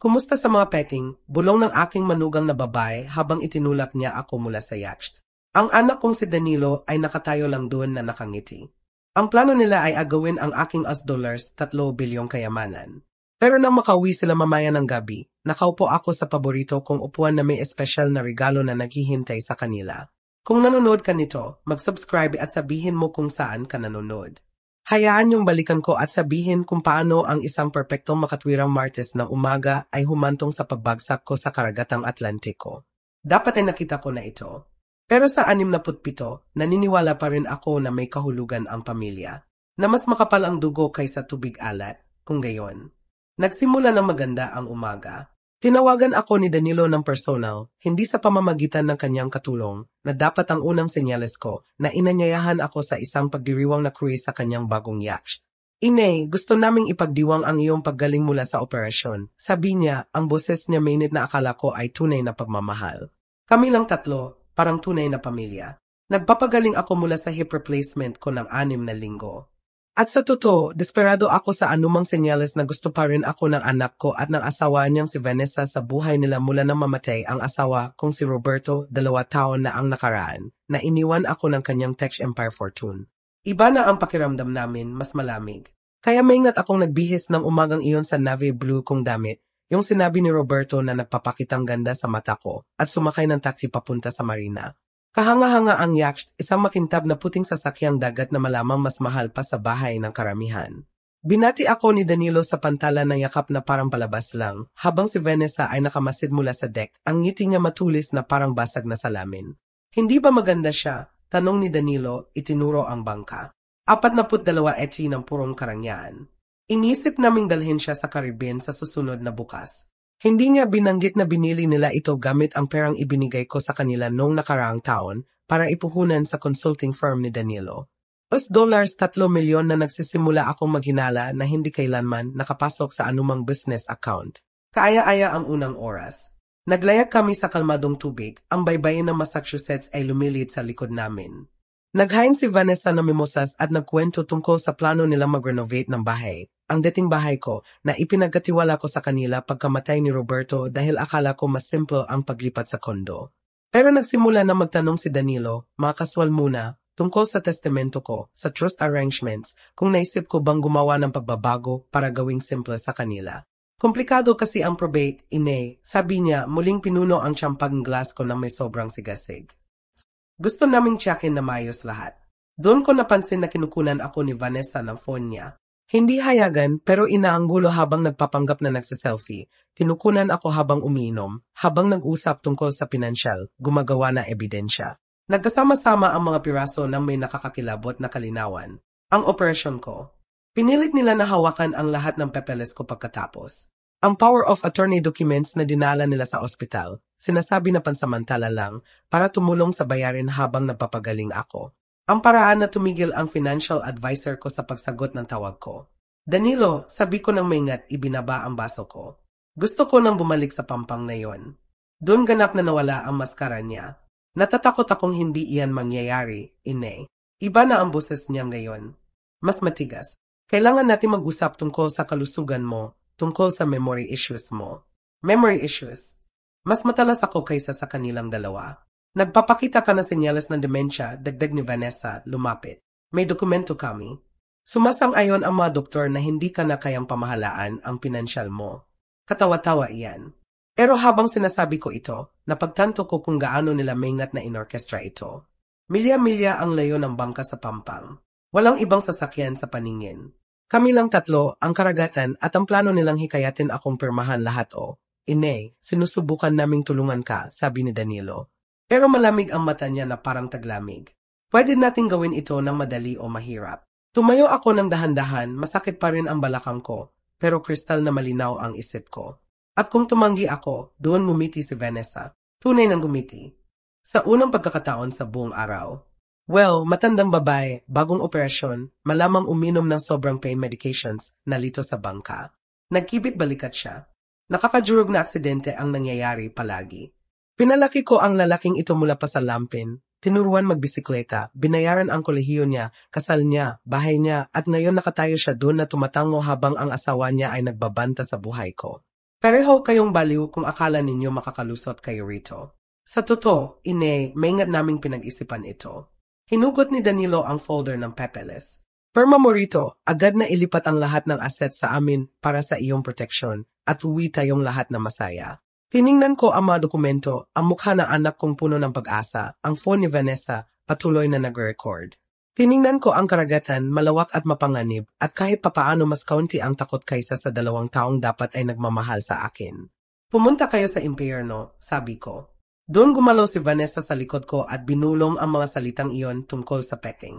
Kumusta sa mga peking? Bulong ng aking manugang na babae habang itinulak niya ako mula sa yacht. Ang anak kong si Danilo ay nakatayo lang doon na nakangiti. Ang plano nila ay agawin ang aking $3 bilyong kayamanan. Pero nang makauwi sila mamaya ng gabi, nakaupo ako sa paborito kong upuan na may espesyal na regalo na naghihintay sa kanila. Kung nanonood ka nito, mag-subscribe at sabihin mo kung saan ka nanonood. Hayaan niyong balikan ko at sabihin kung paano ang isang perpektong makatwirang Martes ng umaga ay humantong sa pagbagsak ko sa karagatang Atlantiko. Dapat ay nakita ko na ito. Pero sa 67, naniniwala pa rin ako na may kahulugan ang pamilya. Na mas makapal ang dugo kaysa tubig alat, kung gayon. Nagsimula ng maganda ang umaga. Tinawagan ako ni Danilo ng personal, hindi sa pamamagitan ng kanyang katulong, na dapat ang unang senyales ko na inanyayahan ako sa isang pagdiriwang na cruise sa kanyang bagong yacht. Inay, gusto naming ipagdiwang ang iyong paggaling mula sa operasyon. Sabi niya, ang boses niya mainit na akala ko ay tunay na pagmamahal. Kami lang tatlo, parang tunay na pamilya. Nagpapagaling ako mula sa hip replacement ko ng 6 na linggo. At sa totoo, desperado ako sa anumang senyales na gusto pa rin ako ng anak ko at ng asawa niyang si Vanessa sa buhay nila mula nang mamatay ang asawa kong si Roberto 2 taon na ang nakaraan, na iniwan ako ng kanyang Tech Empire fortune. Iba na ang pakiramdam namin, mas malamig. Kaya maingat akong nagbihis ng umagang iyon sa navy blue kong damit, yung sinabi ni Roberto na nagpapakitang ganda sa mata ko, at sumakay ng taxi papunta sa marina. Kahanga-hanga ang yacht, isang makintab na puting sasakyang dagat na malamang mas mahal pa sa bahay ng karamihan. Binati ako ni Danilo sa pantalan na yakap na parang palabas lang, habang si Vanessa ay nakamasid mula sa deck, ang ngiti niya matulis na parang basag na salamin. Hindi ba maganda siya? Tanong ni Danilo, itinuro ang bangka. 42 etsi ng purong karangyaan. Inisip naming dalhin siya sa Caribbean sa susunod na bukas. Hindi niya binanggit na binili nila ito gamit ang perang ibinigay ko sa kanila noong nakaraang taon para ipuhunan sa consulting firm ni Danilo. $3 milyon na nagsisimula akong maghinala na hindi kailanman nakapasok sa anumang business account. Kaaya-aya ang unang oras. Naglayag kami sa kalmadong tubig, ang baybayin ng Massachusetts ay lumilid sa likod namin. Naghain si Vanessa ng mimosas at nagkwento tungkol sa plano nilang mag-renovate ng bahay. Ang dating bahay ko na ipinagkatiwala ko sa kanila pagkamatay ni Roberto dahil akala ko mas simple ang paglipat sa kondo. Pero nagsimula na magtanong si Danilo, mga kaswal muna, tungkol sa testamento ko, sa trust arrangements, kung naisip ko bang gumawa ng pagbabago para gawing simple sa kanila. Komplikado kasi ang probate, inay, sabi niya muling pinuno ang champagne glass ko na may sobrang sigasig. Gusto naming tiyakin na maayos lahat. Doon ko napansin na kinukunan ako ni Vanessa ng phone niya. Hindi hayagan pero inaanggulo habang nagpapanggap na nagsiselfie. Tinukunan ako habang umiinom, habang nag-usap tungkol sa pinansyal, gumagawa na ebidensya. Nagkasama-sama ang mga piraso na may nakakakilabot na kalinawan. Ang operasyon ko. Pinilit nila na hawakan ang lahat ng papeles ko pagkatapos. Ang power of attorney documents na dinala nila sa ospital, sinasabi na pansamantala lang para tumulong sa bayarin habang nagpapagaling ako. Ang paraan na tumigil ang financial advisor ko sa pagsagot ng tawag ko. Danilo, sabi ko ng maingat, ibinaba ang baso ko. Gusto ko nang bumalik sa pampang na yon. Doon ganap na nawala ang maskara niya. Natatakot akong hindi iyan mangyayari, inay. Iba na ang boses niya ngayon. Mas matigas. Kailangan natin mag-usap tungkol sa kalusugan mo, tungkol sa memory issues mo. Memory issues. Mas matalas ako kaysa sa kanilang dalawa. Nagpapakita ka ng senyales ng demensya, dagdag ni Vanessa, lumapit. May dokumento kami. Sumasang-ayon ang mga doktor na hindi ka na kayang pamahalaan ang pinansyal mo. Katawa-tawa iyan. Pero habang sinasabi ko ito, napagtanto ko kung gaano nila maingat na inorkestra ito. Milya-milya ang layo ng bangka sa pampang. Walang ibang sasakyan sa paningin. Kami lang tatlo, ang karagatan at ang plano nilang hikayatin akong pirmahan lahat o. Inay, sinusubukan naming tulungan ka, sabi ni Danilo. Pero malamig ang mata niya na parang taglamig. Pwede nating gawin ito ng madali o mahirap. Tumayo ako ng dahan-dahan, masakit pa rin ang balakang ko, pero kristal na malinaw ang isip ko. At kung tumanggi ako, doon ngumiti si Vanessa. Tunay nang gumiti. Sa unang pagkakataon sa buong araw. Well, matandang babae, bagong operasyon, malamang uminom ng sobrang pain medications, nalito sa bangka. Nagkibit balikat siya. Nakakadurog na aksidente ang nangyayari palagi. Pinalaki ko ang lalaking ito mula pa sa Lampin. Tinuruan magbisikleta, binayaran ang kolehiyo niya, kasal niya, bahay niya, at ngayon nakatayo siya doon na tumatango habang ang asawa niya ay nagbabanta sa buhay ko. Pareho kayong baliw kung akala ninyo makakalusot kayo rito. Sa totoo, maingat naming pinag-isipan ito. Hinugot ni Danilo ang folder ng papeles. Perma mo rito, agad na ilipat ang lahat ng assets sa amin para sa iyong proteksyon at uwi tayong lahat na masaya. Tiningnan ko ang mga dokumento, ang mukha ng anak kong puno ng pag-asa, ang phone ni Vanessa, patuloy na nag-record. Tiningnan ko ang karagatan, malawak at mapanganib, at kahit papaano mas kaunti ang takot kaysa sa 2 taong dapat ay nagmamahal sa akin. Pumunta kayo sa impyerno, sabi ko. Doon gumalaw si Vanessa sa likod ko at binulong ang mga salitang iyon tungkol sa peking.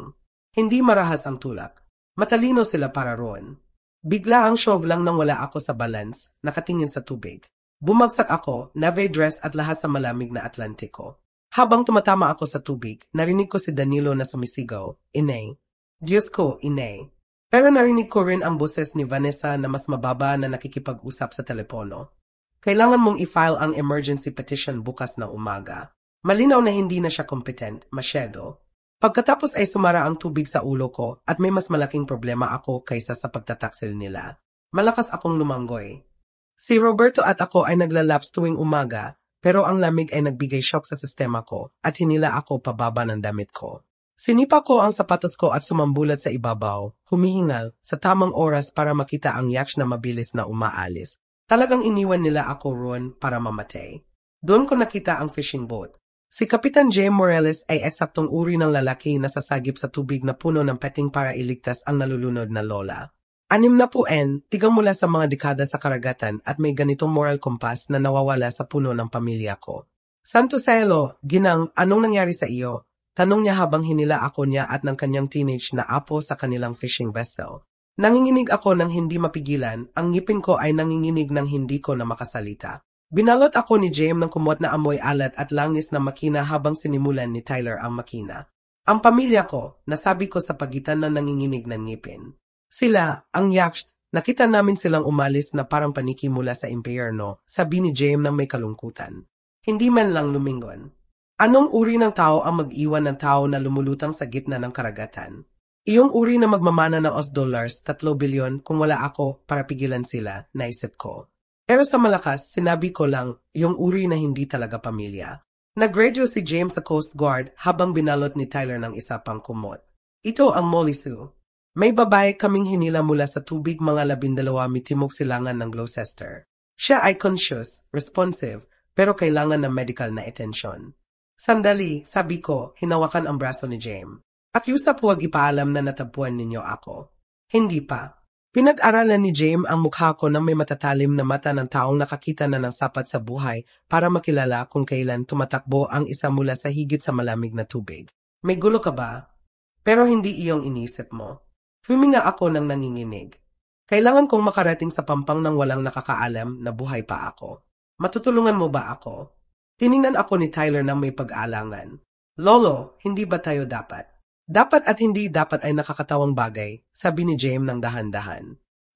Hindi marahas ang tulak. Matalino sila para roon. Bigla ang shove lang nang wala ako sa balance, nakatingin sa tubig. Bumagsak ako, navy dress at lahat sa malamig na Atlantiko. Habang tumatama ako sa tubig, narinig ko si Danilo na sumisigaw, "Inay." Diyos ko, Inay. Pero narinig ko rin ang boses ni Vanessa na mas mababa na nakikipag-usap sa telepono. Kailangan mong i-file ang emergency petition bukas na umaga. Malinaw na hindi na siya competent, masyado. Pagkatapos ay sumara ang tubig sa ulo ko at may mas malaking problema ako kaysa sa pagtataksil nila. Malakas akong lumanggoy. Si Roberto at ako ay naglalaps tuwing umaga, pero ang lamig ay nagbigay shock sa sistema ko at hinila ako pababa ng damit ko. Sinipa ko ang sapatos ko at sumambulat sa ibabaw, humihingal sa tamang oras para makita ang yacht na mabilis na umaalis. Talagang iniwan nila ako roon para mamatay. Doon ko nakita ang fishing boat. Si Kapitan Jaime Morales ay eksaktong uri ng lalaki na sasagip sa tubig na puno ng peting para iligtas ang nalulunod na lola. 60 tigang mula sa mga dekada sa karagatan at may ganitong moral compass na nawawala sa puno ng pamilya ko. Santo Cielo, Ginang, anong nangyari sa iyo? Tanong niya habang hinila ako niya at ng kanyang teenage na apo sa kanilang fishing vessel. Nanginginig ako ng hindi mapigilan, ang ngipin ko ay nanginginig ng hindi ko na makasalita. Binalot ako ni Jaime ng kumot na amoy alat at langis na makina habang sinimulan ni Tyler ang makina. Ang pamilya ko, nasabi ko sa pagitan ng nanginginig ng ngipin. Sila, ang yacht, nakita namin silang umalis na parang paniki mula sa impyerno, sabi ni Jaime ng may kalungkutan. Hindi man lang lumingon. Anong uri ng tao ang mag-iwan ng tao na lumulutang sa gitna ng karagatan? Iyong uri na magmamana ng $3 bilyon kung wala ako para pigilan sila, naisip ko. Pero sa malakas, sinabi ko lang, yung uri na hindi talaga pamilya. Nag-radio si Jaime sa Coast Guard habang binalot ni Tyler ng isa pang kumot. Ito ang Molly Sue. May babae kaming hinila mula sa tubig mga 12 mitimok silangan ng Gloucester. Siya ay conscious, responsive, pero kailangan ng medical na atensyon. Sandali, sabi ko, hinawakan ang braso ni Jaime. Akiusap huwag ipaalam na natagpuan ninyo ako. Hindi pa. Pinag-aralan ni Jaime ang mukha ko ng may matatalim na mata ng taong nakakita na ng sapat sa buhay para makilala kung kailan tumatakbo ang isa mula sa higit sa malamig na tubig. May gulo ka ba? Pero hindi iyong inisip mo. Huminga ako ng nanginginig. Kailangan kong makarating sa pampang ng walang nakakaalam na buhay pa ako. Matutulungan mo ba ako? Tiningnan ako ni Tyler ng may pag-aalangan. Lolo, hindi ba tayo dapat? Dapat at hindi dapat ay nakakatawang bagay, sabi ni Jaime ng dahan-dahan.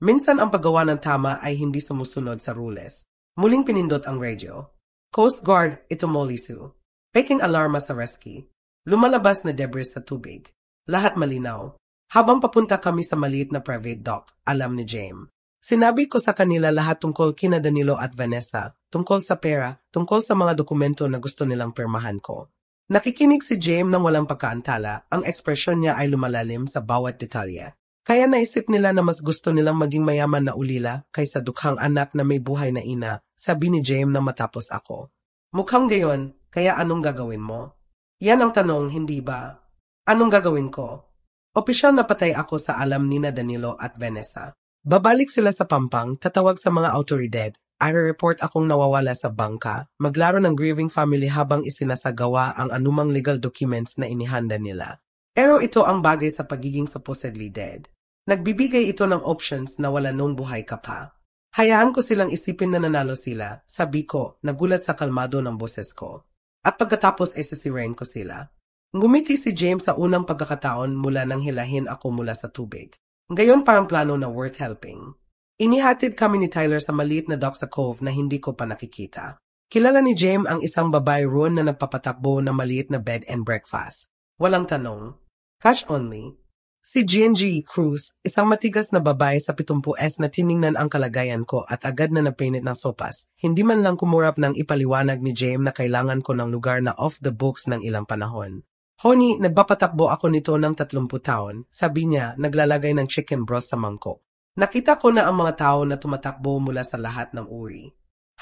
Minsan ang paggawa ng tama ay hindi sumusunod sa rules. Muling pinindot ang radio. Coast Guard, ito Molly Sue. Peking alarma sa rescue. Lumalabas na debris sa tubig. Lahat malinaw. Habang papunta kami sa maliit na private dock, alam ni Jaime. Sinabi ko sa kanila lahat tungkol kina Danilo at Vanessa, tungkol sa pera, tungkol sa mga dokumento na gusto nilang pirmahan ko. Nakikinig si Jaime nang walang pagkaantala, ang ekspresyon niya ay lumalalim sa bawat detalye. Kaya naisip nila na mas gusto nilang maging mayaman na ulila kaysa dukhang anak na may buhay na ina, sabi ni Jaime na matapos ako. Mukhang gayon, kaya anong gagawin mo? Yan ang tanong, hindi ba? Anong gagawin ko? Opisyal na patay ako sa alam nina Danilo at Vanessa. Babalik sila sa pampang, tatawag sa mga autoridad, i-report akong nawawala sa bangka, maglaro ng grieving family habang isinasagawa ang anumang legal documents na inihanda nila. Pero ito ang bagay sa pagiging supposedly dead. Nagbibigay ito ng options na wala nung buhay ka pa. Hayaan ko silang isipin na nanalo sila, sabi ko, nagulat sa kalmado ng boses ko. At pagkatapos ay sisirain ko sila. Ngumiti si Jaime sa unang pagkakataon mula nang hilahin ako mula sa tubig. Ngayon parang plano na worth helping. Inihatid kami ni Tyler sa maliit na dock sa cove na hindi ko pa nakikita. Kilala ni Jaime ang isang babae roon na nagpapatakbo na maliit na bed and breakfast. Walang tanong. Cash only. Si G&G Cruz, isang matigas na babae sa 70s na tiningnan ang kalagayan ko at agad na napainit ng sopas. Hindi man lang kumurap ng ipaliwanag ni James na kailangan ko ng lugar na off the books ng ilang panahon. Honey, nagpapatakbo ako nito ng 30 taon, sabi niya, naglalagay ng chicken broth sa mangkok. Nakita ko na ang mga tao na tumatakbo mula sa lahat ng uri.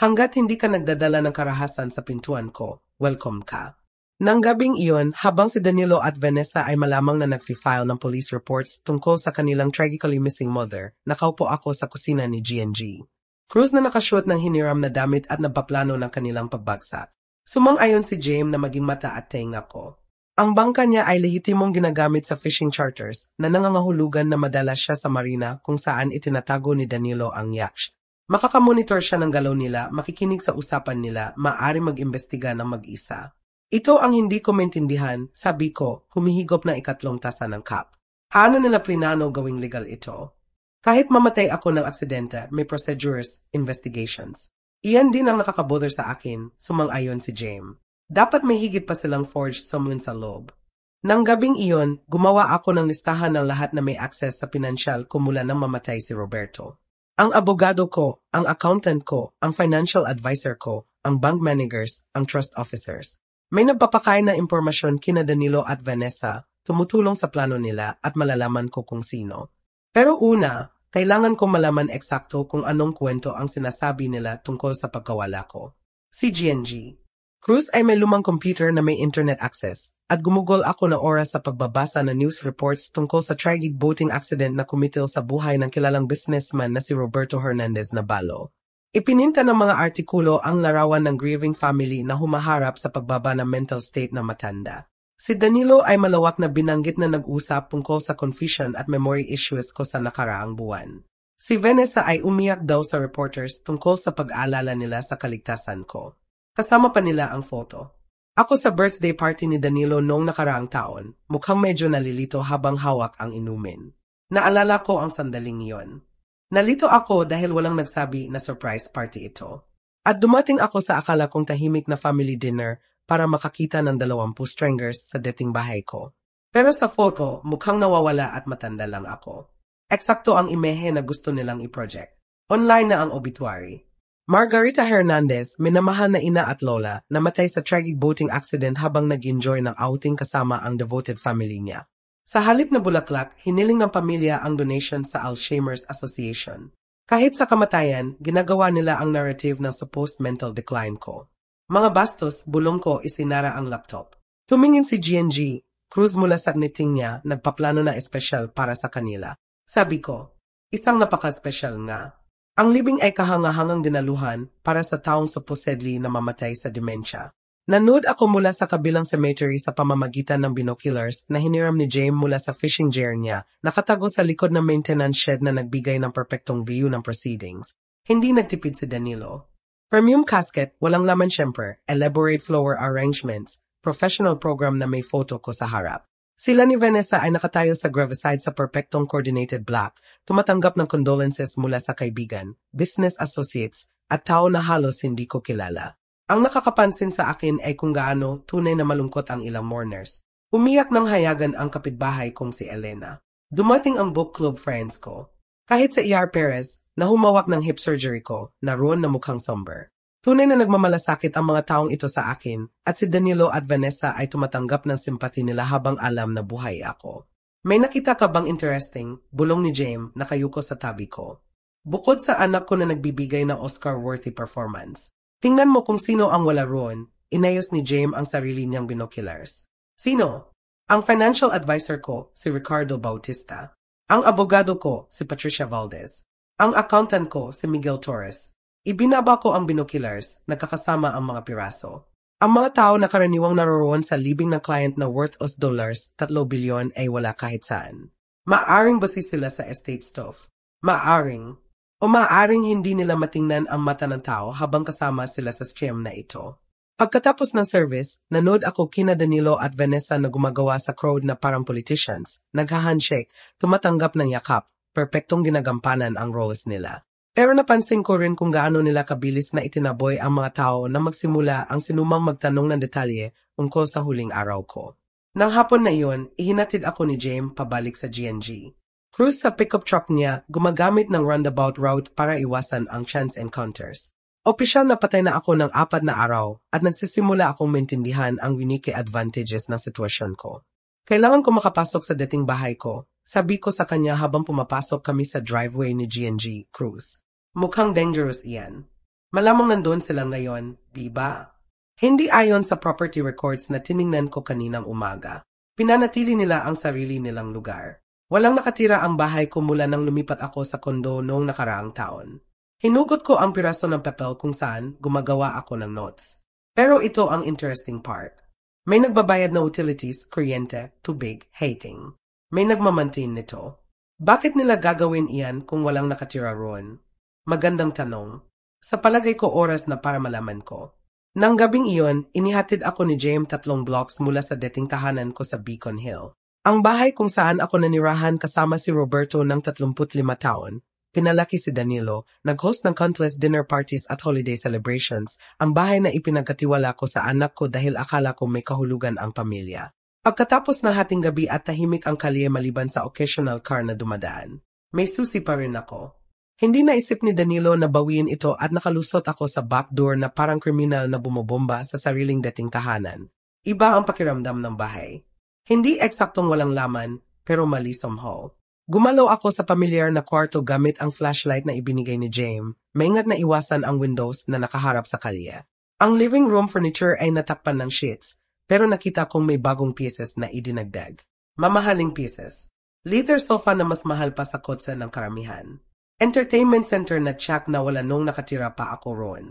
Hanggat hindi ka nagdadala ng karahasan sa pintuan ko, welcome ka. Nang gabing iyon, habang si Danilo at Vanessa ay malamang na nag-file ng police reports tungkol sa kanilang tragically missing mother, nakaupo ako sa kusina ni G&G. Cruz na nakashoot ng hiniram na damit at napaplano ng kanilang pagbagsak. Sumang-ayon si James na maging mata at tenga ko. Ang bangka niya ay lehitimong ginagamit sa fishing charters na nangangahulugan na madalas siya sa marina kung saan itinatago ni Danilo ang yacht. Makakamonitor siya ng galaw nila, makikinig sa usapan nila, maaari mag-imbestiga ng mag-isa. Ito ang hindi ko maintindihan, sabi ko, humihigop na ikatlong tasa ng cup. Paano nila plinano gawing legal ito? Kahit mamatay ako ng aksidente, may procedures, investigations. Iyan din ang nakakabother sa akin, sumang-ayon si James. Dapat may higit pa silang forged someone sa loob. Nang gabing iyon, gumawa ako ng listahan ng lahat na may access sa pinansyal kumula nang mamatay si Roberto. Ang abogado ko, ang accountant ko, ang financial advisor ko, ang bank managers, ang trust officers. May nagpapakain na impormasyon kina Danilo at Vanessa, tumutulong sa plano nila at malalaman ko kung sino. Pero una, kailangan ko malaman eksakto kung anong kwento ang sinasabi nila tungkol sa pagkawala ko. Si G&G Cruz ay may lumang computer na may internet access at gumugol ako na oras sa pagbabasa ng news reports tungkol sa tragic boating accident na kumitil sa buhay ng kilalang businessman na si Roberto Hernandez Nabalo. Ipininta ng mga artikulo ang larawan ng grieving family na humaharap sa pagbaba ng mental state ng matanda. Si Danilo ay malawak na binanggit na nag-usap tungkol sa confusion at memory issues ko sa nakaraang buwan. Si Vanessa ay umiyak daw sa reporters tungkol sa pag-aalala nila sa kaligtasan ko. Kasama pa nila ang photo. Ako sa birthday party ni Danilo noong nakaraang taon, mukhang medyo nalilito habang hawak ang inumin. Naalala ko ang sandaling iyon. Nalito ako dahil walang nagsabi na surprise party ito. At dumating ako sa akala kong tahimik na family dinner para makakita ng 20 strangers sa dating bahay ko. Pero sa photo, mukhang nawawala at matanda lang ako. Eksakto ang imehe na gusto nilang i-project. Online na ang obituary. Margarita Hernandez, minamahal na ina at lola, namatay sa tragic boating accident habang nag-enjoy ng outing kasama ang devoted family niya. Sa halip na bulaklak, hiniling ng pamilya ang donation sa Alzheimer's Association. Kahit sa kamatayan, ginagawa nila ang narrative ng supposed mental decline ko. Mga bastos, bulong ko, isinara ang laptop. Tumingin si G&G, Cruz mula sa knitting niya, nagpaplano na espesyal para sa kanila. Sabi ko, isang napaka-special nga. Ang libing ay kahangahangang dinaluhan para sa taong supposedly na mamatay sa dementia. Nanood ako mula sa kabilang cemetery sa pamamagitan ng binoculars na hiniram ni James mula sa fishing gear niya, nakatago sa likod ng maintenance shed na nagbigay ng perpektong view ng proceedings. Hindi nagtipid si Danilo. Premium casket, walang laman syempre, elaborate flower arrangements, professional program na may photo ko sa harap. Sila ni Vanessa ay nakatayo sa graveside sa perpektong coordinated black, tumatanggap ng condolences mula sa kaibigan, business associates, at tao na halos hindi ko kilala. Ang nakakapansin sa akin ay kung gaano tunay na malungkot ang ilang mourners. Umiyak ng hayagan ang kapitbahay kong si Elena. Dumating ang book club friends ko. Kahit sa E.R. Perez, na humawak ng hip surgery ko, naroon na mukhang somber. Tunay na nagmamalasakit ang mga taong ito sa akin, at si Danilo at Vanessa ay tumatanggap ng simpati nila habang alam na buhay ako. May nakita ka bang interesting, bulong ni James, nakayuko sa tabi ko. Bukod sa anak ko na nagbibigay ng Oscar-worthy performance. Tingnan mo kung sino ang wala roon, inayos ni James ang sarili niyang binoculars. Sino? Ang financial advisor ko, si Ricardo Bautista. Ang abogado ko, si Patricia Valdez. Ang accountant ko, si Miguel Torres. Ibinaba ko ang binoculars, nagkakasama ang mga piraso. Ang mga tao na karaniwang naroroon sa libing ng client na worth $3 bilyon ay wala kahit saan. Maaring basi sila sa estate stuff. Maaring. O maaaring hindi nila matingnan ang mata ng tao habang kasama sila sa scam na ito. Pagkatapos ng service, nanood ako kina Danilo at Vanessa na gumagawa sa crowd na parang politicians, nagha-handshake, tumatanggap ng yakap, perpektong ginagampanan ang roles nila. Pero napansin ko rin kung gaano nila kabilis na itinaboy ang mga tao na magsimula ang sinumang magtanong ng detalye tungkol sa huling araw ko. Nang hapon na iyon, ihinatid ako ni James pabalik sa GNG. Cruz sa pickup truck niya, gumagamit ng roundabout route para iwasan ang chance encounters. Opisyal na patay na ako ng 4 na araw at nagsisimula akong maintindihan ang unique advantages ng sitwasyon ko. Kailangan ko makapasok sa dating bahay ko, sabi ko sa kanya habang pumapasok kami sa driveway ni GNG, Cruz. Mukhang dangerous iyan. Malamang nandun sila ngayon, di ba? Hindi ayon sa property records na tiningnan ko kaninang umaga. Pinanatili nila ang sarili nilang lugar. Walang nakatira ang bahay ko mula nang lumipat ako sa kondo noong nakaraang taon. Hinugot ko ang piraso ng papel kung saan gumagawa ako ng notes. Pero ito ang interesting part. May nagbabayad na utilities, kuryente, tubig, heating. May nagmamantain nito. Bakit nila gagawin iyan kung walang nakatira roon? Magandang tanong. Sa palagay ko oras na para malaman ko. Nang gabing iyon, inihatid ako ni James 3 blocks mula sa dating tahanan ko sa Beacon Hill. Ang bahay kung saan ako nanirahan kasama si Roberto ng 35 taon. Pinalaki si Danilo, nag-host ng countless dinner parties at holiday celebrations, ang bahay na ipinagkatiwala ko sa anak ko dahil akala ko may kahulugan ang pamilya. Pagkatapos ng hating gabi at tahimik ang kalye maliban sa occasional car na dumadaan, may susi pa rin ako. Hindi naisip ni Danilo na bawiin ito at nakalusot ako sa backdoor na parang kriminal na bumobomba sa sariling dating tahanan. Iba ang pakiramdam ng bahay. Hindi eksaktong walang laman, pero mali somehow. Gumalaw ako sa pamilyar na kwarto gamit ang flashlight na ibinigay ni James, maingat na iwasan ang windows na nakaharap sa kalye. Ang living room furniture ay natakpan ng sheets, pero nakita kong may bagong pieces na idinagdag. Mamahaling pieces. Leather sofa na mas mahal pa sa kotse ng karamihan. Entertainment center na tsak na wala nung nakatira pa ako roon.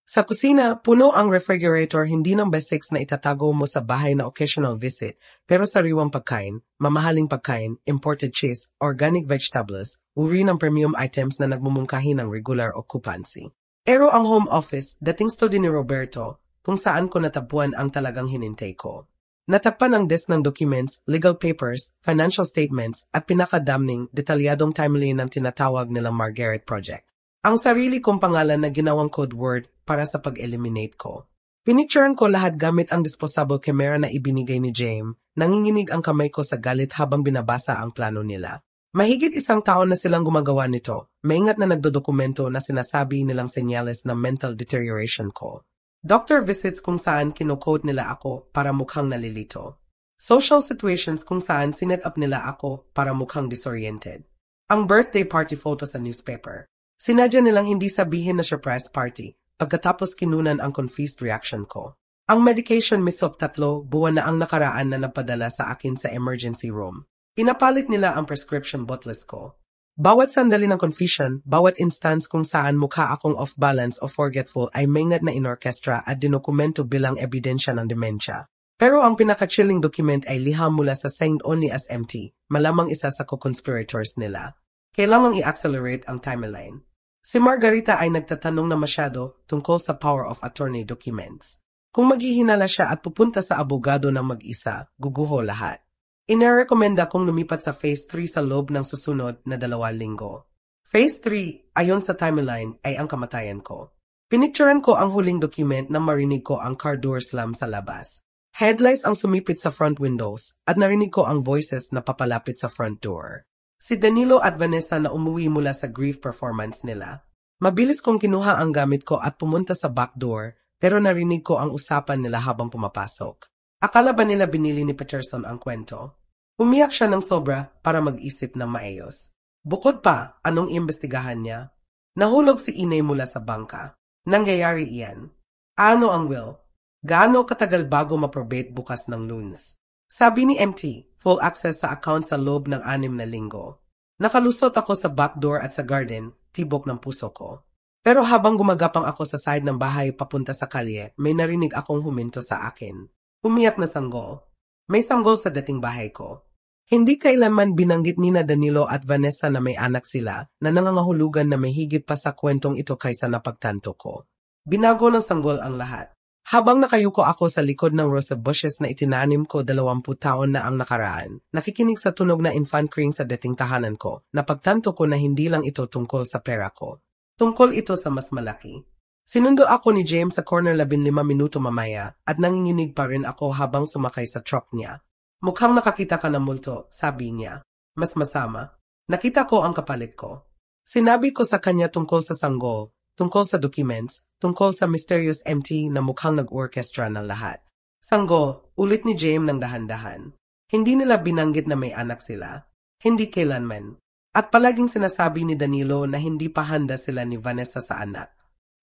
Sa kusina, puno ang refrigerator, hindi ng basics na itatago mo sa bahay na occasional visit, pero sariwang pagkain, mamahaling pagkain, imported cheese, organic vegetables, uri ng premium items na nagmumungkahi ng regular occupancy. Pero ang home office, dating study ni Roberto, kung saan ko natapuan ang talagang hinintay ko. Natakpan ang desk ng documents, legal papers, financial statements, at pinakadamning, detalyadong timeline ng tinatawag nilang Margaret Project. Ang sarili kong pangalan na ginawang code word para sa pag-eliminate ko. Pinicturean ko lahat gamit ang disposable camera na ibinigay ni James, nanginginig ang kamay ko sa galit habang binabasa ang plano nila. Mahigit 1 taon na silang gumagawa nito, maingat na nagdodokumento na sinasabi nilang senyales ng mental deterioration ko. Doctor visits kung saan kino-quote nila ako para mukhang nalilito. Social situations kung saan sinet up nila ako para mukhang disoriented. Ang birthday party photo sa newspaper. Sinadya nilang hindi sabihin na surprise party, pagkatapos kinunan ang confused reaction ko. Ang medication misop 3 buwan na ang nakaraan na napadala sa akin sa emergency room. Pinapalit nila ang prescription bottles ko. Bawat sandali ng confusion, bawat instance kung saan mukha akong off-balance o forgetful ay maingat na inorkestra at dinokumento bilang ebidensya ng demensya. Pero ang pinaka-chilling document ay liham mula sa signed only as empty, malamang isa sa co-conspirators nila. Kailangang i-accelerate ang timeline. Si Margarita ay nagtatanong na masyado tungkol sa power of attorney documents. Kung maghihinala siya at pupunta sa abogado ng mag-isa, guguho lahat. Inirekomenda kong lumipat sa Phase 3 sa loob ng susunod na 2 linggo. Phase 3, ayon sa timeline, ay ang kamatayan ko. Pinicturean ko ang huling document na marinig ko ang car door slam sa labas. Headlights ang sumipit sa front windows at narinig ko ang voices na papalapit sa front door. Si Danilo at Vanessa na umuwi mula sa grief performance nila. Mabilis kong kinuha ang gamit ko at pumunta sa back door, pero narinig ko ang usapan nila habang pumapasok. Akala ba nila binili ni Peterson ang kwento? Umiyak siya ng sobra para mag-isip ng maayos. Bukod pa, anong imbestigahan niya? Nahulog si Inay mula sa bangka. Nangyayari iyan. Ano ang will? Gaano katagal bago ma-probate bukas ng Lunes? Sabi ni MT, full access sa account sa loob ng 6 na linggo. Nakalusot ako sa backdoor at sa garden, tibok ng puso ko. Pero habang gumagapang ako sa side ng bahay papunta sa kalye, may narinig akong huminto sa akin. Umiyak na sanggol. May sanggol sa dating bahay ko. Hindi kailanman binanggit ni Danilo at Vanessa na may anak sila na nangangahulugan na may higit pa sa kwentong ito kaysa napagtanto ko. Binago ng sanggol ang lahat. Habang nakayuko ako sa likod ng rose bushes na itinanim ko 20 taon na ang nakaraan, nakikinig sa tunog na infant crying sa dating tahanan ko, napagtanto ko na hindi lang ito tungkol sa pera ko. Tungkol ito sa mas malaki. Sinundo ako ni James sa corner 15 minuto mamaya at nanginginig pa rin ako habang sumakay sa truck niya. Mukhang nakakita ka ng multo, sabi niya. Mas masama. Nakita ko ang kapalit ko. Sinabi ko sa kanya tungkol sa sanggol, tungkol sa documents, tungkol sa mysterious MT na mukhang nag-orchestra ng lahat. Sanggol, ulit ni James ng dahan-dahan. Hindi nila binanggit na may anak sila. Hindi kailanman. At palaging sinasabi ni Danilo na hindi pa handa sila ni Vanessa sa anak.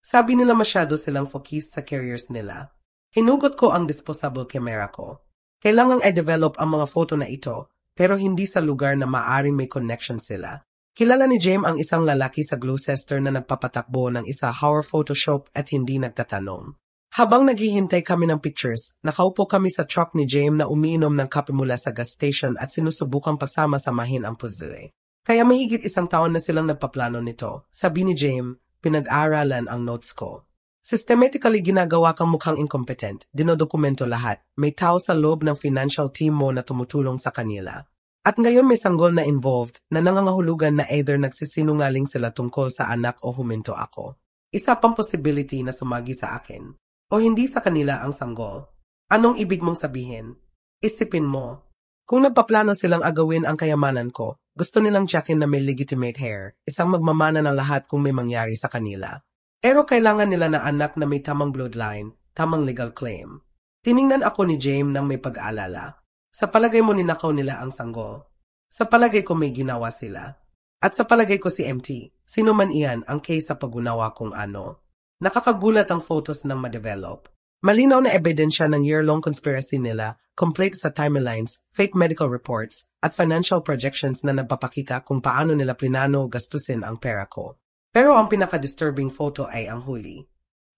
Sabi nila masyado silang focused sa careers nila. Hinugot ko ang disposable camera ko. Kailangang i-develop ang mga photo na ito, pero hindi sa lugar na maaring may connection sila. Kilala ni James ang isang lalaki sa Gloucester na nagpapatakbo ng isa Hauer Photoshop at hindi nagtatanong. Habang naghihintay kami ng pictures, nakaupo kami sa truck ni James na umiinom ng kape mula sa gas station at sinusubukang pasama-samahin ang puzzle. Kaya mahigit isang taon na silang nagpaplano nito. Sabi ni James, pinag-aralan ang notes ko. Systematically ginagawa kang mukhang incompetent, dinodokumento lahat, may tao sa loob ng financial team mo na tumutulong sa kanila. At ngayon may sanggol na involved na nangangahulugan na either nagsisinungaling sila tungkol sa anak o huminto ako. Isa pang possibility na sumagi sa akin. O hindi sa kanila ang sanggol. Anong ibig mong sabihin? Isipin mo. Kung nagpaplano silang agawin ang kayamanan ko, gusto nilang tsakin na may legitimate heir, isang magmamana ng lahat kung may mangyari sa kanila. Pero kailangan nila na anak na may tamang bloodline, tamang legal claim. Tiningnan ako ni James nang may pag-aalala. Sa palagay mo ninakaw nila ang sanggol? Sa palagay ko may ginawa sila. At sa palagay ko si MT, sino man iyan ang case sa pag-unawa kung ano. Nakakagulat ang photos ng ma-develop. Malinaw na ebidensya ng year-long conspiracy nila, complete sa timelines, fake medical reports, at financial projections na nagpapakita kung paano nila plinano gastusin ang pera ko. Pero ang pinaka-disturbing photo ay ang huli.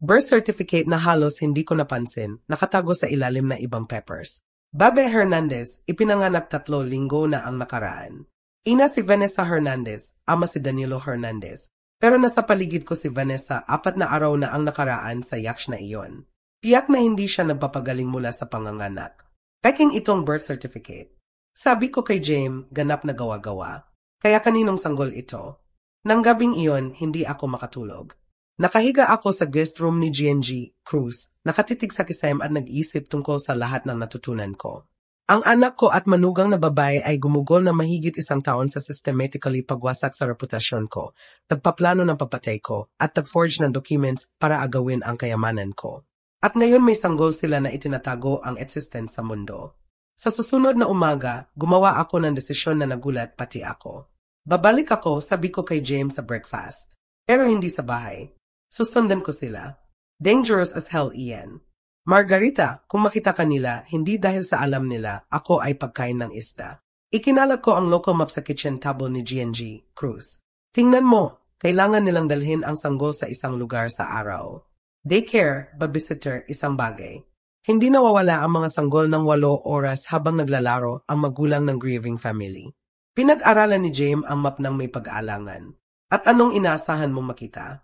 Birth certificate na halos hindi ko napansin, nakatago sa ilalim na ibang papers. Babe Hernandez, ipinanganak 3 linggo na ang nakaraan. Ina si Vanessa Hernandez, ama si Danilo Hernandez. Pero nasa paligid ko si Vanessa 4 na araw na ang nakaraan sa yacht na iyon. Tiyak na hindi siya nagpapagaling mula sa panganganak. Peking itong birth certificate. Sabi ko kay James, ganap na gawa-gawa. Kaya kaninong sanggol ito? Nang gabing iyon, hindi ako makatulog. Nakahiga ako sa guest room ni GNG, Cruz, nakatitig sa kisame at nag-isip tungkol sa lahat ng natutunan ko. Ang anak ko at manugang na babae ay gumugol na mahigit 1 taon sa systematically pagwasak sa reputasyon ko, nagpaplano ng papatay ko, at nag-forge ng documents para agawin ang kayamanan ko. At ngayon may sanggol sila na itinatago ang existence sa mundo. Sa susunod na umaga, gumawa ako ng desisyon na nagulat pati ako. Babalik ako, sabi ko kay James sa breakfast. Pero hindi sa bahay. Susundan ko sila. Dangerous as hell iyan. Margarita, kung makita kanila, hindi dahil sa alam nila, ako ay pagkain ng isda. Ikinalat ko ang local map sa kitchen table ni GNG, Cruz. Tingnan mo, kailangan nilang dalhin ang sanggol sa isang lugar sa araw. Daycare, babysitter, isang bagay. Hindi nawawala ang mga sanggol ng 8 oras habang naglalaro ang magulang ng grieving family. Pinag-aralan ni James ang map ng may pag-aalangan. At anong inaasahan mong makita?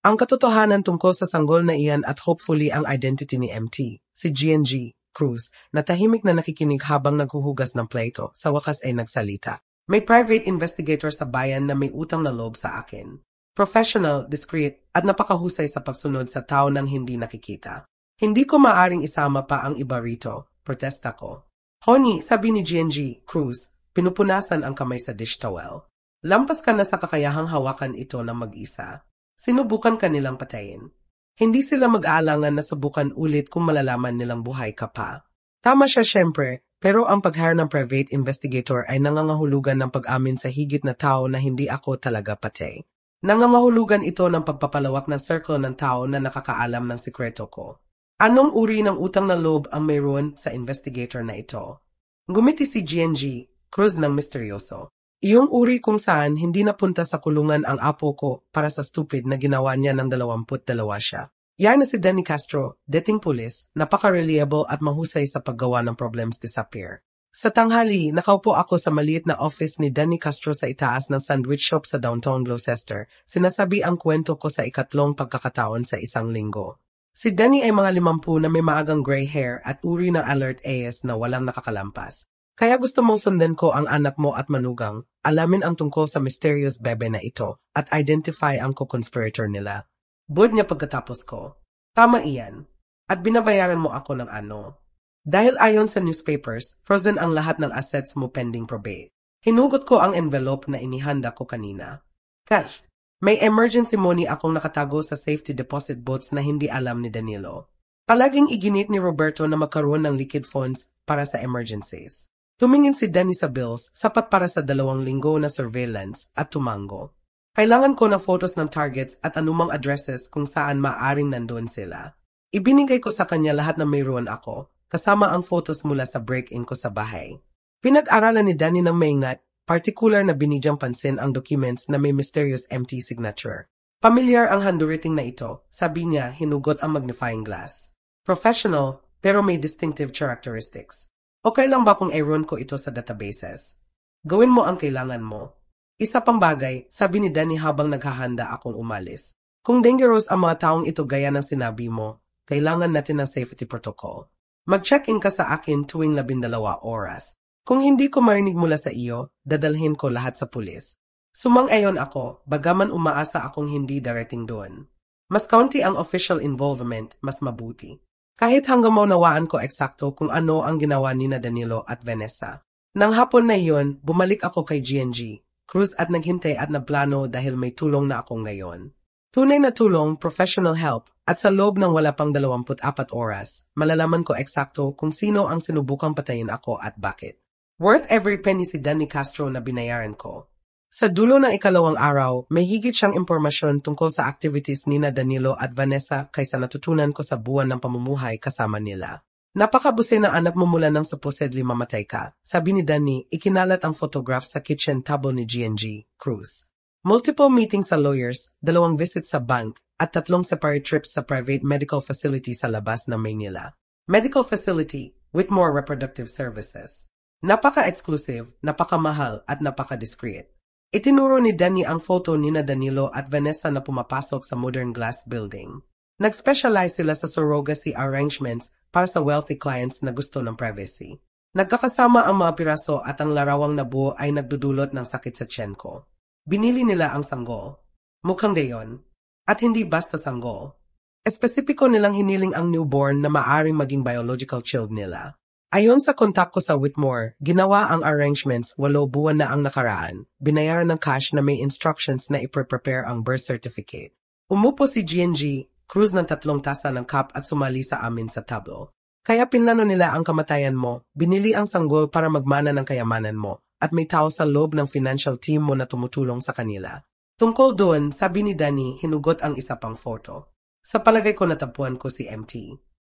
Ang katotohanan tungkol sa sanggol na iyan at hopefully ang identity ni MT, si GNG, Cruz, na tahimik na nakikinig habang naghuhugas ng plato, sa wakas ay nagsalita. May private investigator sa bayan na may utang na loob sa akin. Professional, discreet, at napakahusay sa pagsunod sa tao nang hindi nakikita. Hindi ko maaring isama pa ang iba rito, protesta ko. Honey, sabi ni GNG, Cruz, pinupunasan ang kamay sa dish towel. Lampas ka na sa kakayahang hawakan ito ng mag-isa. Sinubukan ka nilang patayin. Hindi sila mag-aalangan na subukan ulit kung malalaman nilang buhay ka pa. Tama siya syempre, pero ang pag-hire ng private investigator ay nangangahulugan ng pag-amin sa higit na tao na hindi ako talaga patay. Nangangahulugan ito ng pagpapalawak ng circle ng tao na nakakaalam ng sikreto ko. Anong uri ng utang na loob ang mayroon sa investigator na ito? Gumiti si GNG, Cruz ng misteryoso. Iyong uri kung saan hindi napunta sa kulungan ang apo ko para sa stupid na ginawa niya ng 22 siya. Yan na si Danny Castro, dating pulis, napaka-reliable at mahusay sa paggawa ng problems disappear. Sa tanghali, nakaupo ako sa maliit na office ni Danny Castro sa itaas ng sandwich shop sa downtown Gloucester. Sinasabi ang kwento ko sa ikatlong pagkakataon sa isang linggo. Si Danny ay mga 50 na may maagang gray hair at uri ng alert AS na walang nakakalampas. Kaya gusto mong sundan ko ang anak mo at manugang, alamin ang tungkol sa mysterious bebe na ito, at identify ang co-conspirator nila. Buod niya pagkatapos ko. Tama iyan. At binabayaran mo ako ng ano? Dahil ayon sa newspapers, frozen ang lahat ng assets mo pending probate. Hinugot ko ang envelope na inihanda ko kanina. Cash. May emergency money akong nakatago sa safety deposit box na hindi alam ni Danilo. Palaging iginit ni Roberto na magkaroon ng liquid funds para sa emergencies. Tumingin si Danny sa bills, sapat para sa 2 linggo na surveillance at tumango. Kailangan ko ng photos ng targets at anumang addresses kung saan maaring nandun sila. Ibinigay ko sa kanya lahat na mayroon ako, kasama ang photos mula sa break-in ko sa bahay. Pinag-aralan ni Danny ng maingat, particular na binigyang pansin ang documents na may mysterious empty signature. Pamilyar ang handwriting na ito, sabi niya hinugot ang magnifying glass. Professional, pero may distinctive characteristics. Okay lang ba kung i-run ko ito sa databases? Gawin mo ang kailangan mo. Isa pang bagay, sabi ni Danny habang naghahanda akong umalis. Kung dangerous ang mga taong ito gaya ng sinabi mo, kailangan natin ng safety protocol. Mag-check-in ka sa akin tuwing 12 oras. Kung hindi ko marinig mula sa iyo, dadalhin ko lahat sa pulis. Sumang-ayon ako, bagaman umaasa akong hindi darating doon. Mas kaunti ang official involvement, mas mabuti. Kahit hanggang maunawaan ko eksakto kung ano ang ginawa ni Danilo at Vanessa. Nang hapon na iyon, bumalik ako kay GNG, Cruz at naghintay at naplano dahil may tulong na ako ngayon. Tunay na tulong, professional help, at sa loob ng wala pang 24 oras, malalaman ko eksakto kung sino ang sinubukang patayin ako at bakit. Worth every penny si Danny Castro na binayaran ko. Sa dulo ng 2 araw, may higit siyang impormasyon tungkol sa activities ni Danilo at Vanessa kaysa natutunan ko sa buwan ng pamumuhay kasama nila. Napakabusin na anak mo mula nang supposedly mamatay ka. Sabi ni Danny, ikinalat ang photograph sa kitchen table ni GNG, Cruz. Multiple meetings sa lawyers, 2 visits sa bank, at 3 separate trips sa private medical facility sa labas ng Maynila. Medical facility, Whitmore Reproductive Services. Napaka-exclusive, napakamahal, at napaka-discreet. Itinuro ni Danny ang photo ni Danilo at Vanessa na pumapasok sa modern glass building. Nag-specialize sila sa surrogacy arrangements para sa wealthy clients na gusto ng privacy. Nagkakasama ang mga piraso at ang larawang nabuo ay nagdudulot ng sakit sa tiyan ko. Binili nila ang sanggol. Mukhang gayon. At hindi basta sanggol. Espesipiko nilang hiniling ang newborn na maaring maging biological child nila. Ayon sa kontak ko sa Whitmore, ginawa ang arrangements 8 buwan na ang nakaraan. Binayaran ng cash na may instructions na i-prepare ang birth certificate. Umupo si GNG, Cruz ng 3 tasa ng cup at sumali sa amin sa tablo. Kaya pinlano nila ang kamatayan mo, binili ang sanggol para magmana ng kayamanan mo, at may tao sa loob ng financial team mo na tumutulong sa kanila. Tungkol doon, sabi ni Danny, hinugot ang isa pang photo. Sa palagay ko natapuan ko si MT.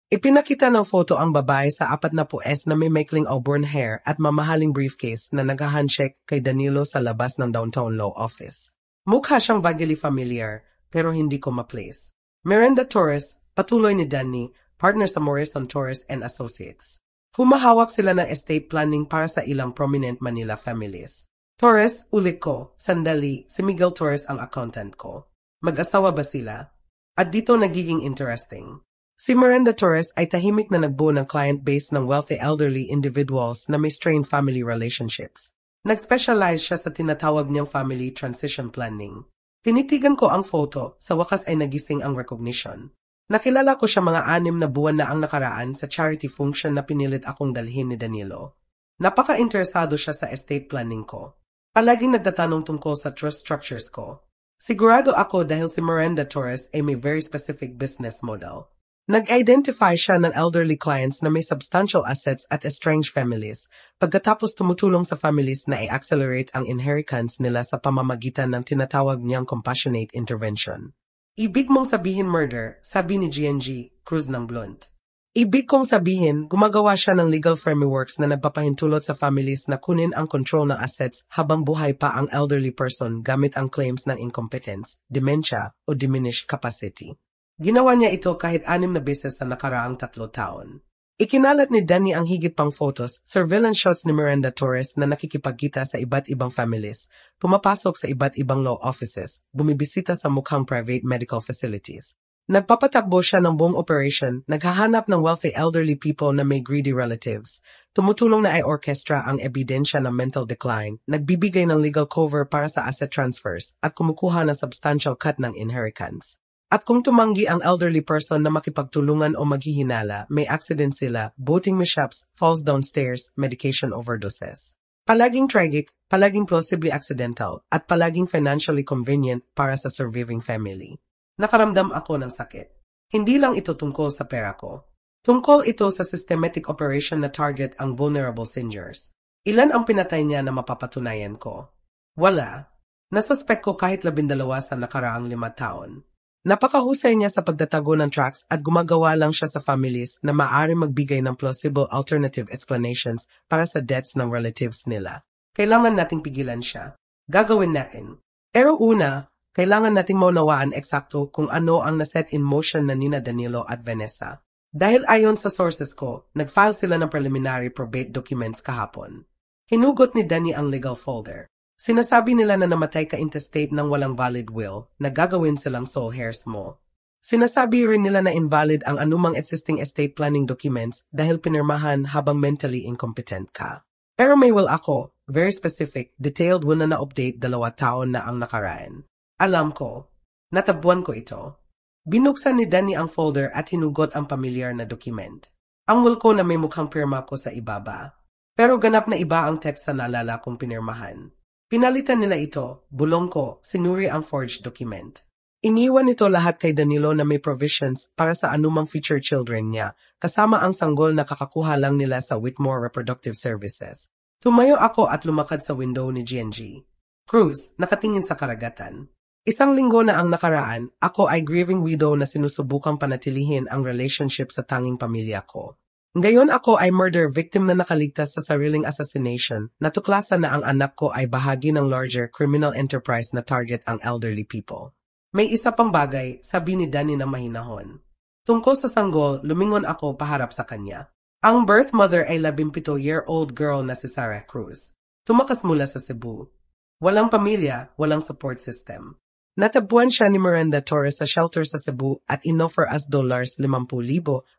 Ipinakita ng photo ang babae sa 40s na may maikling auburn hair at mamahaling briefcase na nag-handshake kay Danilo sa labas ng downtown law office. Mukha siyang vaguely familiar, pero hindi ko ma-place. Miranda Torres, patuloy ni Danny, partner sa Morrison Torres and Associates. Humahawak sila ng estate planning para sa ilang prominent Manila families. Torres, ulit ko, sandali, si Miguel Torres ang accountant ko. Mag-asawa ba sila? At dito nagiging interesting. Si Miranda Torres ay tahimik na nagbuo ng client base ng wealthy elderly individuals na may strained family relationships. Nag-specialize siya sa tinatawag niyang family transition planning. Tinitigan ko ang photo, sa wakas ay nagising ang recognition. Nakilala ko siya mga 6 na buwan na ang nakaraan sa charity function na pinilit akong dalhin ni Danilo. Napaka-interesado siya sa estate planning ko. Palaging nagtatanong tungkol sa trust structures ko. Sigurado ako dahil si Miranda Torres ay may very specific business model. Nag-identify siya ng elderly clients na may substantial assets at estranged families, pagkatapos tumutulong sa families na i-accelerate ang inheritance nila sa pamamagitan ng tinatawag niyang compassionate intervention. Ibig mong sabihin murder, sabi ni GNG, Cruz ng blunt. Ibig kong sabihin, gumagawa siya ng legal frameworks na nagpapahintulot sa families na kunin ang control ng assets habang buhay pa ang elderly person gamit ang claims ng incompetence, dementia, o diminished capacity. Ginawa niya ito kahit 6 na beses sa nakaraang 3 taon. Ikinalat ni Danny ang higit pang photos, surveillance shots ni Miranda Torres na nakikipagkita sa iba't ibang families, pumapasok sa iba't ibang law offices, bumibisita sa mukhang private medical facilities. Nagpapatakbo siya ng buong operation, naghahanap ng wealthy elderly people na may greedy relatives, tumutulong na i-orchestra ang ebidensya ng mental decline, nagbibigay ng legal cover para sa asset transfers, at kumukuha ng substantial cut ng inheritance. At kung tumanggi ang elderly person na makipagtulungan o maghihinala, may accident sila, boating mishaps, falls downstairs, medication overdoses. Palaging tragic, palaging plausibly accidental, at palaging financially convenient para sa surviving family. Nakaramdam ako ng sakit. Hindi lang ito tungkol sa pera ko. Tungkol ito sa systematic operation na target ang vulnerable seniors. Ilan ang pinatay niya na mapapatunayan ko? Wala. Nasuspek ko kahit 12 sa nakaraang 5 taon. Napakahusay niya sa pagtatago ng tracks at gumagawa lang siya sa families na maaari magbigay ng plausible alternative explanations para sa deaths ng relatives nila. Kailangan nating pigilan siya. Gagawin natin. Pero una, kailangan nating maunawaan eksakto kung ano ang naset in motion na nina Danilo at Vanessa. Dahil ayon sa sources ko, nag-file sila ng preliminary probate documents kahapon. Hinugot ni Danny ang legal folder. Sinasabi nila na namatay ka intestate ng walang valid will, na gagawin silang sole heirs mo. Sinasabi rin nila na invalid ang anumang existing estate planning documents dahil pinirmahan habang mentally incompetent ka. Pero may will ako, very specific, detailed will na na-update 2 taon na ang nakaraan. Alam ko, natabuan ko ito. Binuksan ni Danny ang folder at hinugot ang pamilyar na document. Ang will ko na may mukhang pirma ko sa ibaba. Pero ganap na iba ang text sa naalala kong pinirmahan. Pinalitan nila ito, bulong ko, sinuri ang forged document. Iniwan nito lahat kay Danilo na may provisions para sa anumang future children niya, kasama ang sanggol na kakakuha lang nila sa Whitmore Reproductive Services. Tumayo ako at lumakad sa window ni GNG. Cruz, nakatingin sa karagatan. 1 linggo na ang nakaraan, ako ay grieving widow na sinusubukang panatilihin ang relationship sa tanging pamilya ko. Ngayon ako ay murder victim na nakaligtas sa sariling assassination, natuklasan na ang anak ko ay bahagi ng larger criminal enterprise na target ang elderly people. May isa pang bagay, sabi ni Danny na mahinahon. Tungkol sa sanggol, lumingon ako paharap sa kanya. Ang birth mother ay 17-year-old girl na si Sarah Cruz. Tumakas mula sa Cebu. Walang pamilya, walang support system. Natabuan siya ni Miranda Torres sa shelter sa Cebu at inoffer as $50,000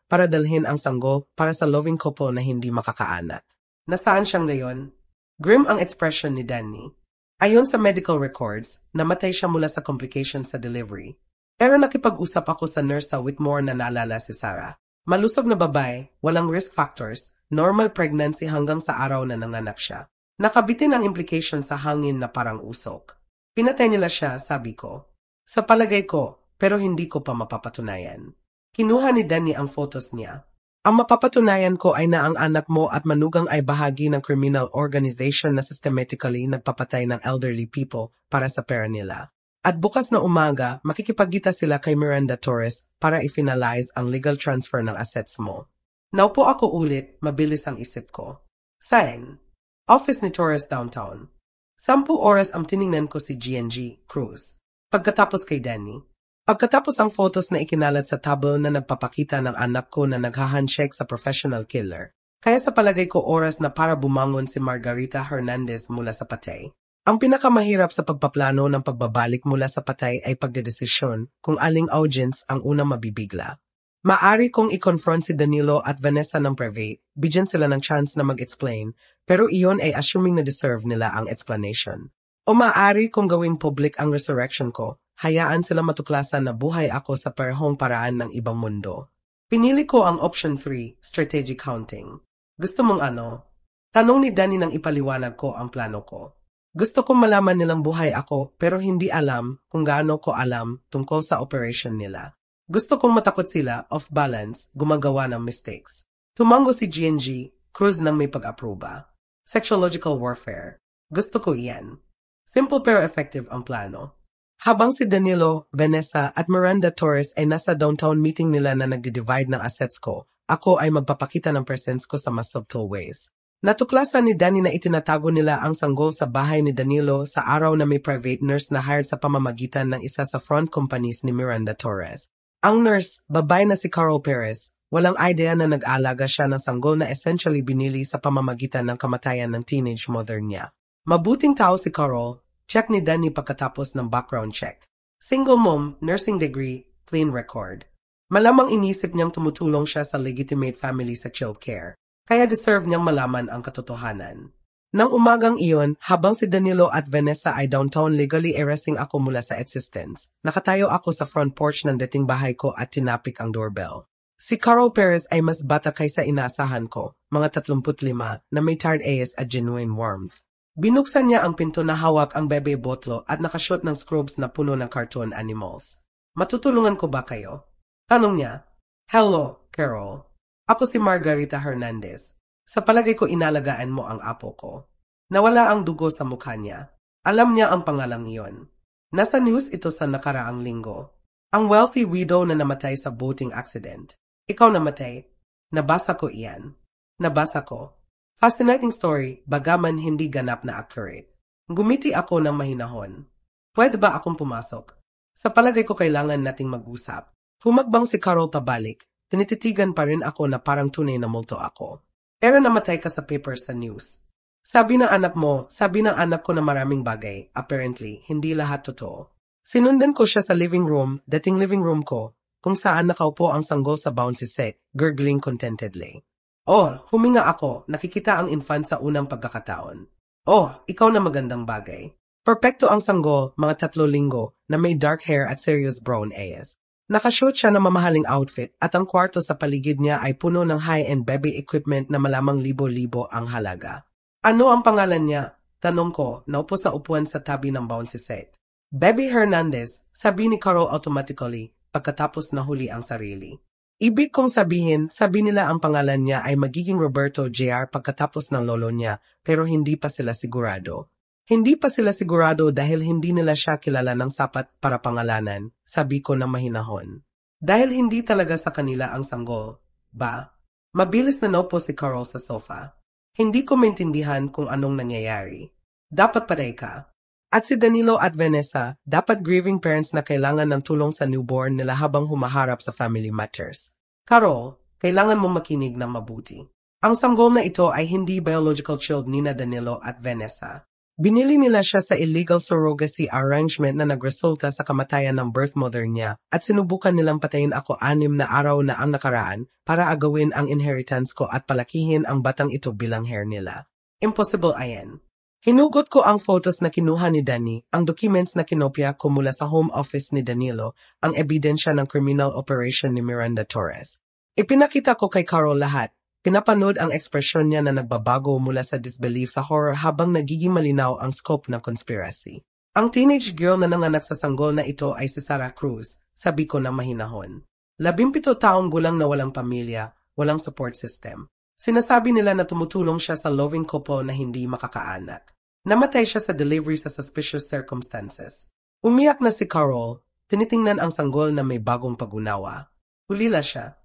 para dalhin ang sanggol para sa loving couple na hindi makakaanak. Nasaan siyang ngayon? Grim ang expression ni Danny. Ayon sa medical records, namatay siya mula sa complications sa delivery. Pero nakipag-usap ako sa nurse sa Whitmore na naalala si Sarah. Malusog na babae, walang risk factors, normal pregnancy hanggang sa araw na nanganak siya. Nakabitin ang implication sa hangin na parang usok. Pinatay nila siya, sabi ko. Sa palagay ko, pero hindi ko pa mapapatunayan. Kinuha ni Danny ang photos niya. Ang mapapatunayan ko ay na ang anak mo at manugang ay bahagi ng criminal organization na systematically nagpapatay ng elderly people para sa pera nila. At bukas na umaga, makikipagkita sila kay Miranda Torres para i-finalize ang legal transfer ng assets mo. Naupo ako ulit, mabilis ang isip ko. Saan? Office ni Torres downtown. 10 oras ang tiningnan ko si GNG Cruz. Pagkatapos kay Danny. Pagkatapos ang photos na ikinalat sa tablo na nagpapakita ng anak ko na naghahandshake sa professional killer. Kaya sa palagay ko oras na para bumangon si Margarita Hernandez mula sa patay. Ang pinakamahirap sa pagpaplano ng pagbabalik mula sa patay ay pagdedesisyon kung aling audience ang unang mabibigla. Maari kong i-confront si Danilo at Vanessa ng private, bigyan sila ng chance na mag-explain, pero iyon ay assuming na deserve nila ang explanation. O maari kong gawing public ang resurrection ko, hayaan sila matuklasan na buhay ako sa parehong paraan ng ibang mundo. Pinili ko ang option 3, strategic counting. Gusto mong ano? Tanong ni Danny nang ipaliwanag ko ang plano ko. Gusto kong malaman nilang buhay ako pero hindi alam kung gaano ko alam tungkol sa operation nila. Gusto kong matakot sila, off balance, gumagawa ng mistakes. Tumango si GNG, Cruz nang may pag-aproba. Sexological warfare. Gusto ko iyan. Simple pero effective ang plano. Habang si Danilo, Vanessa at Miranda Torres ay nasa downtown meeting nila na nagdi-divide ng assets ko, ako ay magpapakita ng presence ko sa mas subtle ways. Natuklasan ni Danny na itinatago nila ang sanggol sa bahay ni Danilo sa araw na may private nurse na hired sa pamamagitan ng isa sa front companies ni Miranda Torres. Ang nurse, babae na si Carol Perez, walang idea na nag-alaga siya ng sanggol na essentially binili sa pamamagitan ng kamatayan ng teenage mother niya. Mabuting tao si Carol, check ni Danny pagkatapos ng background check. Single mom, nursing degree, clean record. Malamang inisip niyang tumutulong siya sa legitimate family sa child care, kaya deserve niyang malaman ang katotohanan. Nang umagang iyon, habang si Danilo at Vanessa ay downtown legally erasing ako mula sa existence, nakatayo ako sa front porch ng dating bahay ko at tinapik ang doorbell. Si Carol Perez ay mas bata kaysa inaasahan ko, mga 35, na may tired eyes at genuine warmth. Binuksan niya ang pinto na hawak ang bebe botlo at nakashoot ng scrubs na puno ng cartoon animals. Matutulungan ko ba kayo? Tanong niya. Hello, Carol. Ako si Margarita Hernandez. Sa palagay ko inalagaan mo ang apo ko. Nawala ang dugo sa mukha niya. Alam niya ang pangalang iyon. Nasa news ito sa nakaraang linggo. Ang wealthy widow na namatay sa boating accident. Ikaw namatay. Nabasa ko iyan. Nabasa ko. Fascinating story, bagaman hindi ganap na accurate. Gumiti ako ng mahinahon. Pwede ba akong pumasok? Sa palagay ko kailangan nating mag-usap. Humagbang si Carol pabalik. Tinititigan pa rin ako na parang tunay na multo ako. Pero namatay ka sa papers sa news. Sabi ng anak ko na maraming bagay. Apparently, hindi lahat totoo. Sinundan ko siya sa living room, dating living room ko, kung saan nakaupo ang sanggol sa bouncy set, gurgling contentedly. Oh, huminga ako, nakikita ang infant sa unang pagkakataon. Oh, ikaw na magandang bagay. Perpekto ang sanggol, mga 3 linggo, na may dark hair at serious brown eyes. Nakashoot siya ng mamahaling outfit at ang kwarto sa paligid niya ay puno ng high-end baby equipment na malamang libo-libo ang halaga. Ano ang pangalan niya? Tanong ko, naupo sa upuan sa tabi ng bouncy set. Baby Hernandez, sabi ni Carol automatically, pagkatapos nahuli ang sarili. Ibig kong sabihin, sabi nila ang pangalan niya ay magiging Roberto Jr. pagkatapos ng lolo niya, pero hindi pa sila sigurado. Hindi pa sila sigurado dahil hindi nila siya kilala ng sapat para pangalanan, sabi ko na mahinahon. Dahil hindi talaga sa kanila ang sanggol, ba? Mabilis na naupo si Carol sa sofa. Hindi ko maintindihan kung anong nangyayari. Dapat patay ka. At si Danilo at Vanessa, dapat grieving parents na kailangan ng tulong sa newborn nila habang humaharap sa family matters. Carol, kailangan mong makinig ng mabuti. Ang sanggol na ito ay hindi biological child nina Danilo at Vanessa. Binili nila siya sa illegal surrogacy arrangement na nagresulta sa kamatayan ng birth mother niya at sinubukan nilang patayin ako 6 na araw na ang nakaraan para agawin ang inheritance ko at palakihin ang batang ito bilang heir nila. Impossible ayan. Hinugot ko ang photos na kinuha ni Danny, ang documents na kinopya ko mula sa home office ni Danilo, ang ebidensya ng criminal operation ni Miranda Torres. Ipinakita ko kay Carol lahat. Pinapanood ang ekspresyon niya na nagbabago mula sa disbelief sa horror habang nagiging malinaw ang scope ng conspiracy. Ang teenage girl na nanganak sa sanggol na ito ay si Sarah Cruz, sabi ko na mahinahon. 17 taong gulang na walang pamilya, walang support system. Sinasabi nila na tumutulong siya sa loving couple na hindi makakaanak. Namatay siya sa delivery sa suspicious circumstances. Umiyak na si Carol, tinitingnan ang sanggol na may bagong pag-unawa. Hulila siya.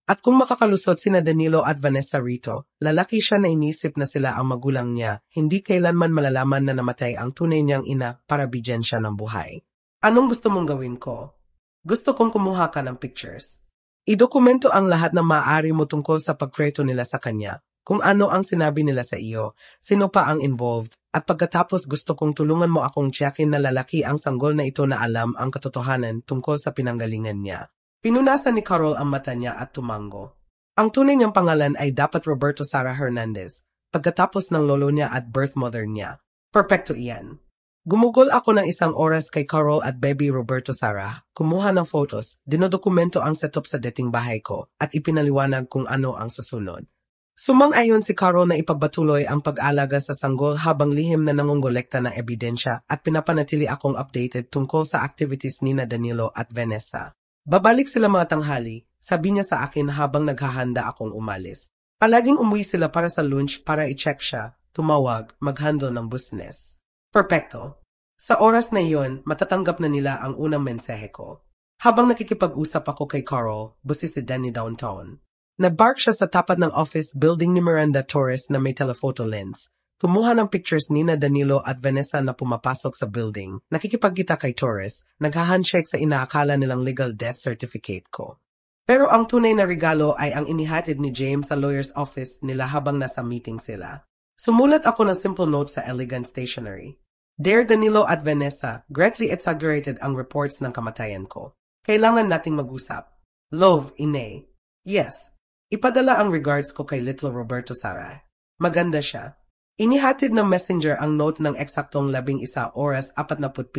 At kung makakalusot sina Danilo at Vanessa rito, lalaki siya na inisip na sila ang magulang niya, hindi kailanman malalaman na namatay ang tunay niyang ina para bigyan siya ng buhay. Anong gusto mong gawin ko? Gusto kong kumuha ka ng pictures. Idokumento ang lahat na maaari mo tungkol sa pagkreto nila sa kanya, kung ano ang sinabi nila sa iyo, sino pa ang involved, at pagkatapos gusto kong tulungan mo akong tiyakin na lalaki ang sanggol na ito na alam ang katotohanan tungkol sa pinanggalingan niya. Pinunasan ni Carol ang mata niya at tumango. Ang tunay niyang pangalan ay dapat Roberto Sara Hernandez, pagkatapos ng lolo niya at birth mother niya. Perpekto iyan. Gumugol ako ng 1 oras kay Carol at baby Roberto Sara, kumuha ng photos, dinodokumento ang setup sa dating bahay ko, at ipinaliwanag kung ano ang susunod. Sumang-ayon si Carol na ipagpatuloy ang pag-alaga sa sanggol habang lihim na nangongolekta ng ebidensya at pinapanatili akong updated tungkol sa activities nina Danilo at Vanessa. Babalik sila mga tanghali, sabi niya sa akin habang naghahanda akong umalis. Palaging umuwi sila para sa lunch para i-check siya, tumawag, mag-handle ng business. Perpekto. Sa oras na iyon, matatanggap na nila ang unang mensahe ko. Habang nakikipag-usap ako kay Carol, busi si Danny downtown. Nag-park siya sa tapat ng office building ni Miranda Torres na may telephoto lens. Kumuha ng pictures nina Danilo at Vanessa na pumapasok sa building. Nakikipagkita kay Torres, naghahandshake sa inaakala nilang legal death certificate ko. Pero ang tunay na regalo ay ang inihatid ni James sa lawyer's office nila habang nasa meeting sila. Sumulat ako ng simple note sa elegant stationery. Dear Danilo at Vanessa, greatly exaggerated ang reports ng kamatayan ko. Kailangan nating mag-usap. Love, Ine. Yes. Ipadala ang regards ko kay Little Roberto Sara. Maganda siya. Inihatid ng messenger ang note ng eksaktong 11:47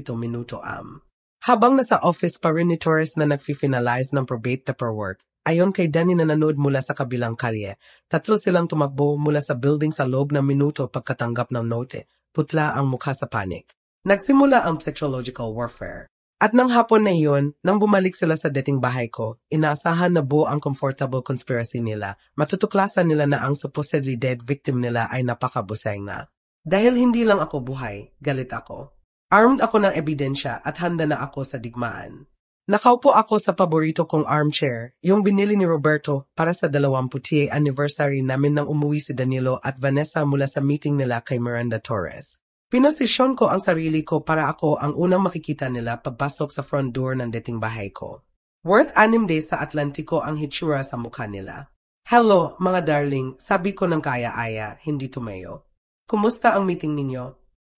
Habang nasa office pa rin ni Torres na nag-finalize ng probate paperwork, ayon kay Danny na nanood mula sa kabilang kalye, tatlo silang tumakbo mula sa building sa loob ng minuto pagkatanggap ng note. Putla ang mukha sa panic. Nagsimula ang psychological warfare. At nang hapon na iyon, nang bumalik sila sa dating bahay ko, inaasahan na buo ang comfortable conspiracy nila. Matutuklasan nila na ang supposedly dead victim nila ay napakabusay na. Dahil hindi lang ako buhay, galit ako. Armed ako ng ebidensya at handa na ako sa digmaan. Nakaupo ako sa paborito kong armchair, yung binili ni Roberto para sa 20th anniversary namin nang umuwi si Danilo at Vanessa mula sa meeting nila kay Miranda Torres. Pinosisyon ko ang sarili ko para ako ang unang makikita nila pagpasok sa front door ng dating bahay ko. Worth 6 days sa Atlantiko ang hitsura sa mukha nila. Hello, mga darling, sabi ko ng kaya-aya, hindi tumayo. Kumusta ang meeting ninyo?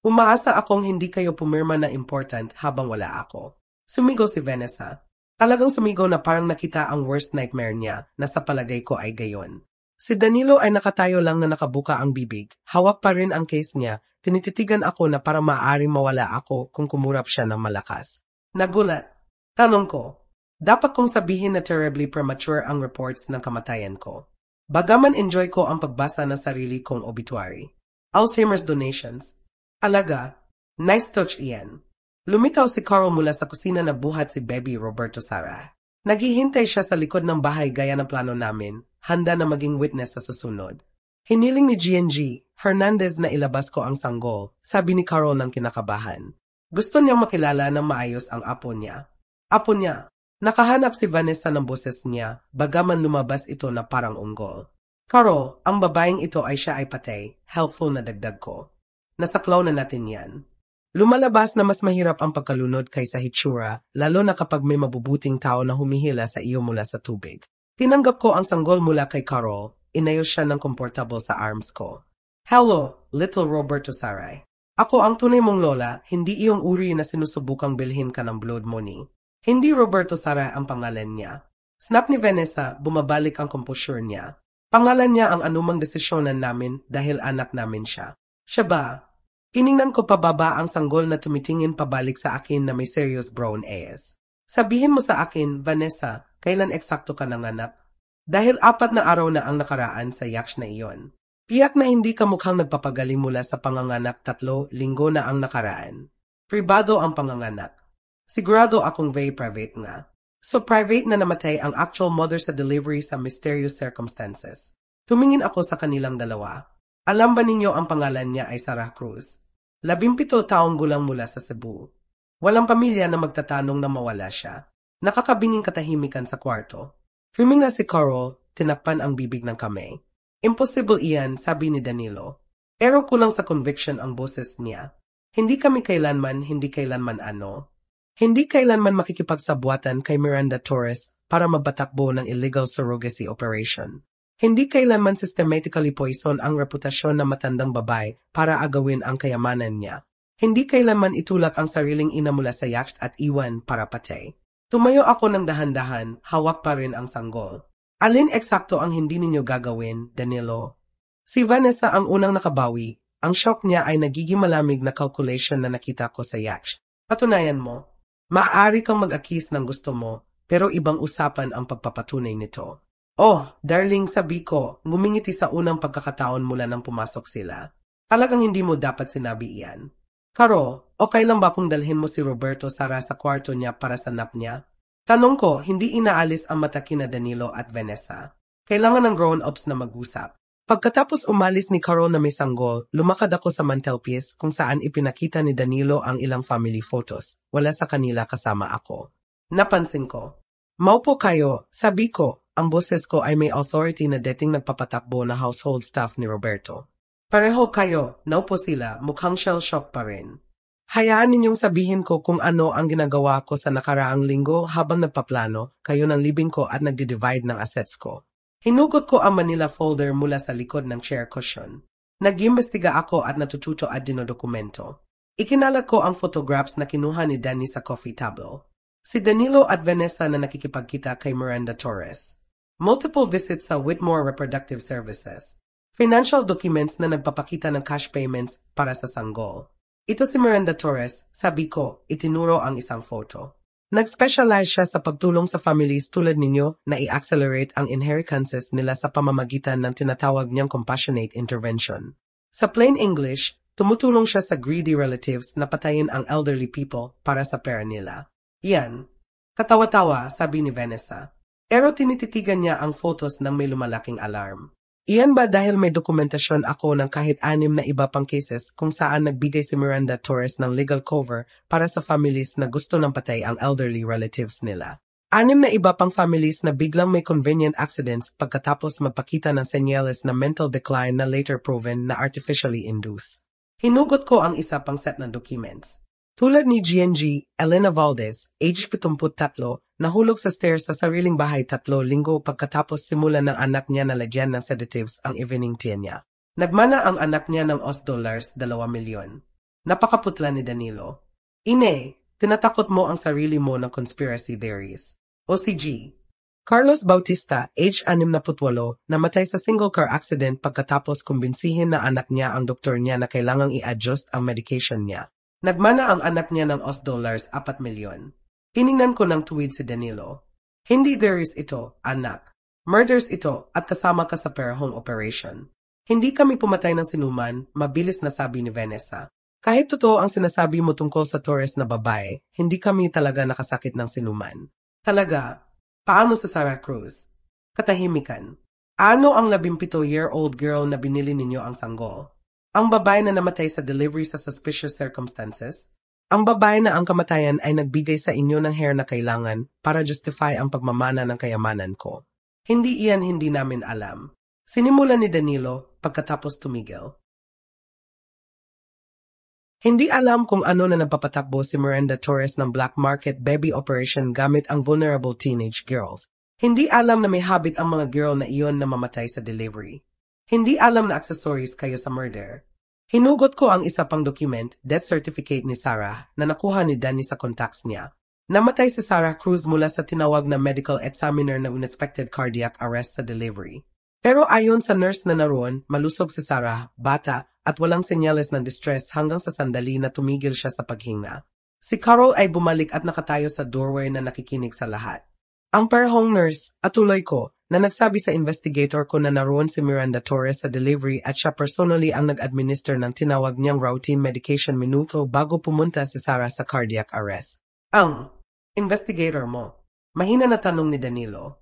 Umaasa akong hindi kayo pumirma na important habang wala ako. Sumigaw si Vanessa. Talagang sumigaw na parang nakita ang worst nightmare niya na sa palagay ko ay gayon. Si Danilo ay nakatayo lang na nakabuka ang bibig. Hawak pa rin ang case niya. Tinititigan ako na para maaaring mawala ako kung kumurap siya ng malakas. Nagulat. Tanong ko, dapat kong sabihin na terribly premature ang reports ng kamatayan ko. Bagaman enjoy ko ang pagbasa ng sarili kong obituary. Alzheimer's donations. Alaga, nice touch iyan. Lumitaw si Carl mula sa kusina na buhat si Baby Roberto Sara. Naghihintay siya sa likod ng bahay gaya ng plano namin, handa na maging witness sa susunod. Hiniling ni G&G, Hernandez na ilabas ko ang sanggol, sabi ni Carl ng kinakabahan. Gusto niyang makilala ng maayos ang apo niya. Apo niya, nakahanap si Vanessa ng boses niya, bagaman lumabas ito na parang unggol. Carl, ang babaeng ito ay siya ay patay, helpful na dagdag ko. Nasaklaw na natin yan. Lumalabas na mas mahirap ang pagkalunod kaysa hitsura, lalo na kapag may mabubuting tao na humihila sa iyo mula sa tubig. Tinanggap ko ang sanggol mula kay Carol, inayos siya ng komportable sa arms ko. Hello, little Roberto Saray. Ako ang tunay mong lola, hindi iyong uri na sinusubukang bilhin ka ng blood money. Hindi Roberto Saray ang pangalan niya. Snap ni Vanessa, bumabalik ang composure niya. Pangalan niya ang anumang desisyonan namin dahil anak namin siya. Siya ba? Kiningnan ko pababa ang sanggol na tumitingin pabalik sa akin na may serious brown eyes. Sabihin mo sa akin, Vanessa, kailan eksakto ka nanganak? Dahil 4 na araw na ang nakaraan sa yacht na iyon. Tiyak na hindi ka mukhang nagpapagaling mula sa panganganak 3 linggo na ang nakaraan. Pribado ang panganganak. Sigurado akong very private nga. So private na namatay ang actual mother sa delivery sa mysterious circumstances. Tumingin ako sa kanilang dalawa. Alam ba ninyo ang pangalan niya ay Sarah Cruz? 17 taong gulang mula sa Cebu. Walang pamilya na magtatanong na mawala siya. Nakakabinging katahimikan sa kwarto. Huminga si Carol, tinakpan ang bibig ng kamay. Impossible iyan, sabi ni Danilo. Pero kulang sa conviction ang boses niya. Hindi kami kailanman ano. Hindi kailanman makikipagsabuatan kay Miranda Torres para mabatakbo ng illegal surrogacy operation. Hindi kailanman systematically poison ang reputasyon ng matandang babae para agawin ang kayamanan niya. Hindi kailanman itulak ang sariling ina mula sa yacht at iwan para patay. Tumayo ako ng dahan-dahan, hawak pa rin ang sanggol. Alin eksakto ang hindi ninyo gagawin, Danilo? Si Vanessa ang unang nakabawi. Ang shock niya ay nagiging malamig na calculation na nakita ko sa yacht. Patunayan mo. Maaari kang mag-akis ng gusto mo, pero ibang usapan ang pagpapatunay nito. Oh, darling, sabi ko, ngumingiti sa unang pagkakataon mula nang pumasok sila. Talagang hindi mo dapat sinabi iyan. Karo, okay lang ba kung dalhin mo si Roberto Sara sa kwarto niya para sa nap niya? Tanong ko, hindi inaalis ang mata kina Danilo at Vanessa. Kailangan ng grown-ups na mag-usap. Pagkatapos umalis ni Carol na may sanggol, lumakad ako sa mantelpiece kung saan ipinakita ni Danilo ang ilang family photos. Wala sa kanila kasama ako. Napansin ko. Maupo kayo, sabi ko. Ang boses ko ay may authority na dating nagpapatakbo na household staff ni Roberto. Pareho kayo, naupo sila, mukhang shell-shock pa rin. Hayaan ninyong sabihin ko kung ano ang ginagawa ko sa nakaraang linggo habang nagpaplano, kayo ng libing ko at nagdi-divide ng assets ko. Hinugot ko ang Manila folder mula sa likod ng chair cushion. Nag-imbestiga ako at natututo at dinodokumento. Ikinalat ko ang photographs na kinuha ni Danny sa coffee table. Si Danilo at Vanessa na nakikipagkita kay Miranda Torres. Multiple visits sa Whitmore Reproductive Services. Financial documents na nagpapakita ng cash payments para sa sanggol. Ito si Miranda Torres, sabi ko, itinuro ang isang photo. Nag-specialize siya sa pagtulong sa families tulad ninyo na i-accelerate ang inheritances nila sa pamamagitan ng tinatawag niyang compassionate intervention. Sa plain English, tumutulong siya sa greedy relatives na patayin ang elderly people para sa pera nila. Yan. Katawa-tawa, sabi ni Vanessa. Pero tinititigan niya ang photos ng may lumalaking alarm. Iyan ba dahil may dokumentasyon ako ng kahit 6 na iba pang cases kung saan nagbigay si Miranda Torres ng legal cover para sa families na gusto ng patay ang elderly relatives nila. 6 na iba pang families na biglang may convenient accidents pagkatapos magpakita ng senyales na mental decline na later proven na artificially induced. Hinugot ko ang isa pang set ng documents. Tulad ni GNG, Elena Valdez, age 73, nahulog sa stairs sa sariling bahay 3 linggo pagkatapos simulan ng anak niya na lagyan ng sedatives ang evening tea niya. Nagmana ang anak niya ng $2 milyon. Napakaputla ni Danilo. Ine, tinatakot mo ang sarili mo ng conspiracy theories. OCG. Carlos Bautista, age 68, namatay sa single car accident pagkatapos kumbinsihin na anak niya ang doktor niya na kailangang i-adjust ang medication niya. Nagmana ang anak niya ng $4 milyon. Hiningnan ko ng tuwid si Danilo. Hindi theories ito, anak. Murders ito at kasama ka sa perahong operation. Hindi kami pumatay ng sinuman, mabilis na sabi ni Vanessa. Kahit totoo ang sinasabi mo tungkol sa Torres na babae, hindi kami talaga nakasakit ng sinuman. Talaga, paano sa Sarah Cruz? Katahimikan. Ano ang 17-year-old girl na binili ninyo ang sanggol? Ang babae na namatay sa delivery sa suspicious circumstances? Ang babae na ang kamatayan ay nagbigay sa inyo ng hair na kailangan para justify ang pagmamana ng kayamanan ko. Hindi namin alam. Sinimulan ni Danilo pagkatapos tumigil. Hindi alam kung ano na nagpapatakbo si Miranda Torres ng black market baby operation gamit ang vulnerable teenage girls. Hindi alam na may habit ang mga girl na iyon na mamatay sa delivery. Hindi alam na accessories kayo sa murder. Hinugot ko ang isa pang document, death certificate ni Sarah, na nakuha ni Danny sa contacts niya. Namatay si Sarah Cruz mula sa tinawag na medical examiner na unexpected cardiac arrest sa delivery. Pero ayon sa nurse na naroon, malusog si Sarah, bata, at walang senyales ng distress hanggang sa sandali na tumigil siya sa paghinga. Si Carol ay bumalik at nakatayo sa doorway na nakikinig sa lahat. Ang parehong nurse, at tuloy ko, na nagsabi sa investigator ko na naroon si Miranda Torres sa delivery at siya personally ang nag-administer ng tinawag niyang routine medication minuto bago pumunta si Sarah sa cardiac arrest. Ang investigator mo, mahina na tanong ni Danilo.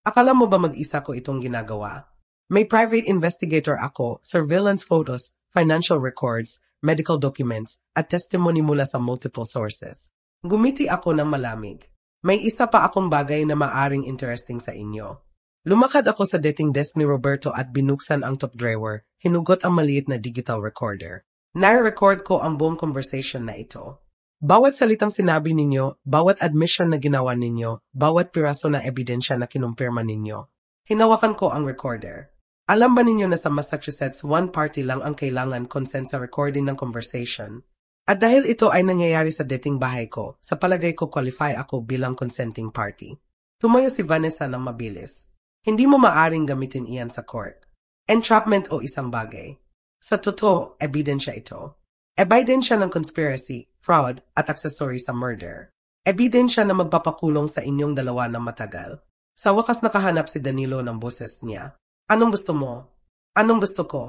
Akala mo ba mag-isa ko itong ginagawa? May private investigator ako, surveillance photos, financial records, medical documents, at testimony mula sa multiple sources. Gumiti ako ng malamig. May isa pa akong bagay na maaring interesting sa inyo. Lumakad ako sa dating desk ni Roberto at binuksan ang top drawer, hinugot ang maliit na digital recorder. Nare-record ko ang buong conversation na ito. Bawat salitang sinabi ninyo, bawat admission na ginawa ninyo, bawat piraso na ebidensya na kinumpirma ninyo. Hinawakan ko ang recorder. Alam ba ninyo na sa Massachusetts, one party lang ang kailangan consent sa recording ng conversation? At dahil ito ay nangyayari sa dating bahay ko, sa palagay ko qualify ako bilang consenting party. Tumayo si Vanessa ng mabilis. Hindi mo maaring gamitin iyan sa court. Entrapment o isang bagay. Sa totoo, ebidensya ito. Ebidensya ng conspiracy, fraud, at accessory sa murder. Ebidensya na magpapakulong sa inyong dalawa ng matagal. Sa wakas nakahanap si Danilo ng boses niya. Anong gusto mo? Anong gusto ko?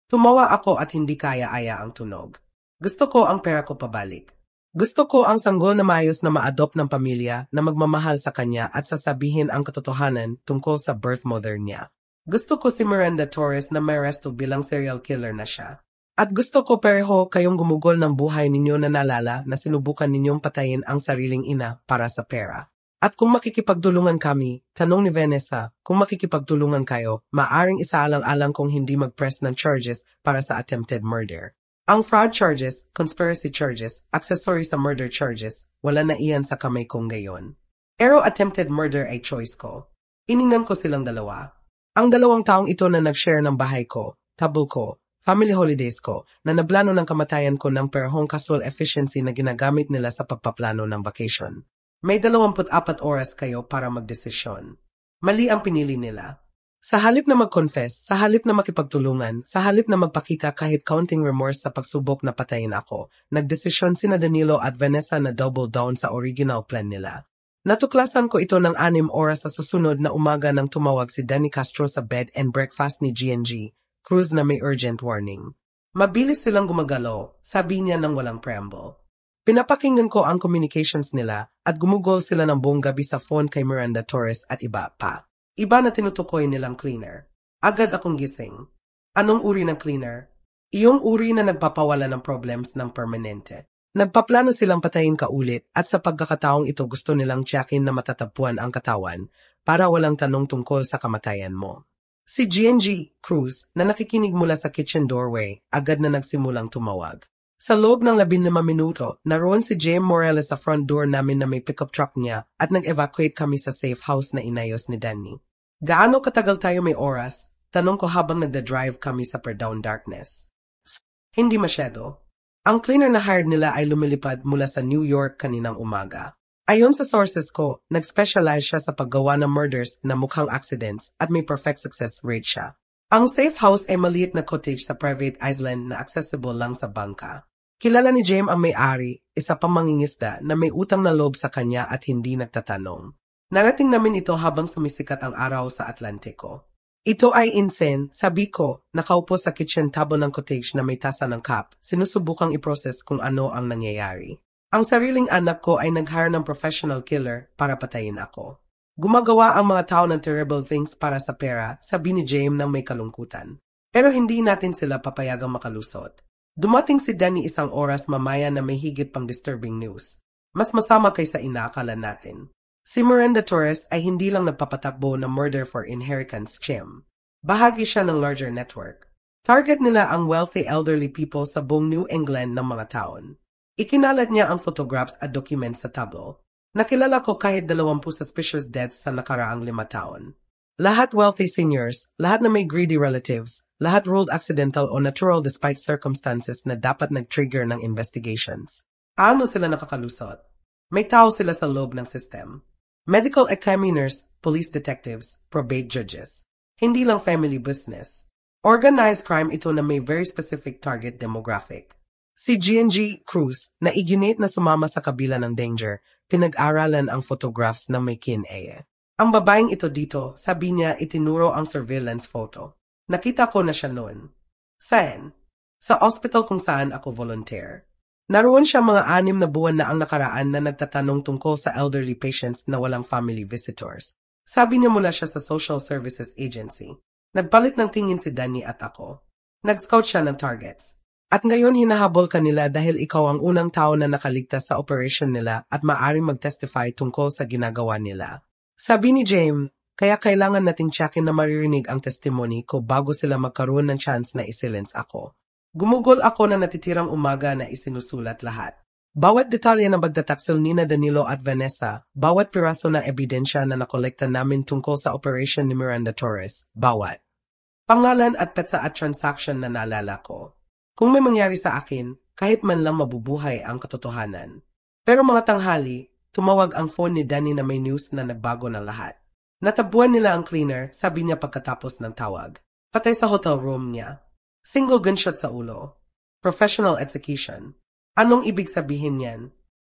Tumawa ako at hindi kaya-aya ang tunog. Gusto ko ang pera ko pabalik. Gusto ko ang sanggol na maayos na ma-adopt ng pamilya na magmamahal sa kanya at sasabihin ang katotohanan tungkol sa birth mother niya. Gusto ko si Miranda Torres na may arresto bilang serial killer na siya. At gusto ko pareho kayong gumugol ng buhay ninyo na nalala na sinubukan ninyong patayin ang sariling ina para sa pera. At kung makikipagtulungan kami, tanong ni Vanessa, kung makikipagtulungan kayo, maaring isaalang-alang kung hindi mag-press ng charges para sa attempted murder. Ang fraud charges, conspiracy charges, accessory sa murder charges, wala na iyan sa kamay kong gayon. Pero attempted murder ay choice ko. Iningnan ko silang dalawa. Ang 2 taong ito na nag-share ng bahay ko, table ko, family holidays ko, na naplano ng kamatayan ko ng perhong casual efficiency na ginagamit nila sa pagpaplano ng vacation. May 24 oras kayo para magdesisyon. Mali ang pinili nila. Sa halip na mag-confess, sa halip na makipagtulungan, sa halip na magpakita kahit counting remorse sa pagsubok na patayin ako, nagdesisyon sina Danilo at Vanessa na double down sa original plan nila. Natuklasan ko ito ng 6 oras sa susunod na umaga nang tumawag si Danny Castro sa bed and breakfast ni G&G, Cruz na may urgent warning. Mabilis silang gumagalaw, sabi niya nang walang preamble. Pinapakinggan ko ang communications nila at gumugol sila ng buong gabi sa phone kay Miranda Torres at iba pa. Iba na tinutukoy nilang cleaner. Agad akong gising. Anong uri ng cleaner? Iyong uri na nagpapawala ng problems ng permanente. Nagpaplano silang patayin ka ulit at sa pagkakataong ito gusto nilang tiyakin na matatapuan ang katawan para walang tanong tungkol sa kamatayan mo. Si G&G, Cruz, na nakikinig mula sa kitchen doorway, agad na nagsimulang tumawag. Sa loob ng 15 minuto, naroon si James Morales sa front door namin na may pickup truck niya at nag-evacuate kami sa safe house na inayos ni Danny. Gaano katagal tayo may oras? Tanong ko habang nagda-drive kami sa per-down darkness. Hindi masyado. Ang cleaner na hired nila ay lumilipad mula sa New York kaninang umaga. Ayon sa sources ko, nag-specialize siya sa paggawa ng murders na mukhang accidents at may perfect success rate siya. Ang safe house ay maliit na cottage sa private island na accessible lang sa bangka. Kilala ni James ang may-ari, isa pang mangingisda na may utang na loob sa kanya at hindi nagtatanong. Narating namin ito habang sumisikat ang araw sa Atlantiko. Ito ay insane, sabi ko, nakaupo sa kitchen table ng cottage na may tasa ng cup, sinusubukang i-process kung ano ang nangyayari. Ang sariling anak ko ay nag-hire ng professional killer para patayin ako. Gumagawa ang mga tao ng terrible things para sa pera, sabi ni James nang may kalungkutan. Pero hindi natin sila papayagang makalusot. Dumating si Danny isang oras mamaya na may higit pang disturbing news. Mas masama kaysa inaakala natin. Si Miranda Torres ay hindi lang nagpapatakbo ng murder for inheritance scheme. Bahagi siya ng larger network. Target nila ang wealthy elderly people sa buong New England ng mga taon. Ikinalat niya ang photographs at documents sa tablo. Nakilala ko kahit 20 suspicious deaths sa nakaraang 5 taon. Lahat wealthy seniors, lahat na may greedy relatives, lahat ruled accidental o natural despite circumstances na dapat nag-trigger ng investigations. Paano sila nakakalusot? May tao sila sa loob ng system. Medical examiners, police detectives, probate judges. Hindi lang family business. Organized crime ito na may very specific target demographic. Si G&G Cruz, na iginit na sumama sa kabila ng danger, pinag-aralan ang photographs ng may kin-eye. Ang babaeng ito dito, sabi niya itinuro ang surveillance photo. Nakita ko na siya noon. Saan? Sa hospital kung saan ako volunteer. Naroon siya mga 6 na buwan na ang nakaraan na nagtatanong tungkol sa elderly patients na walang family visitors. Sabi niya mula siya sa Social Services Agency. Nagpalit ng tingin si Danny at ako. Nag-scout siya ng targets. At ngayon hinahabol ka nila dahil ikaw ang unang tao na nakaligtas sa operation nila at maaaring mag-testify tungkol sa ginagawa nila. Sabi ni James, kaya kailangan nating tiyakin na maririnig ang testimony ko bago sila magkaroon ng chance na isilence ako. Gumugol ako na natitirang umaga na isinusulat lahat. Bawat detalye ng pagtataksil ni Danilo at Vanessa, bawat piraso ng ebidensya na nakolekta namin tungkol sa operation ni Miranda Torres, bawat pangalan at petsa at transaction na naalala ko. Kung may mangyari sa akin, kahit man lang mabubuhay ang katotohanan. Pero mga tanghali, tumawag ang phone ni Danny na may news na nagbago ng lahat. Natabuan nila ang cleaner, sabi niya pagkatapos ng tawag. Patay sa hotel room niya. Single gunshot sa ulo. Professional execution. Anong ibig sabihin yan?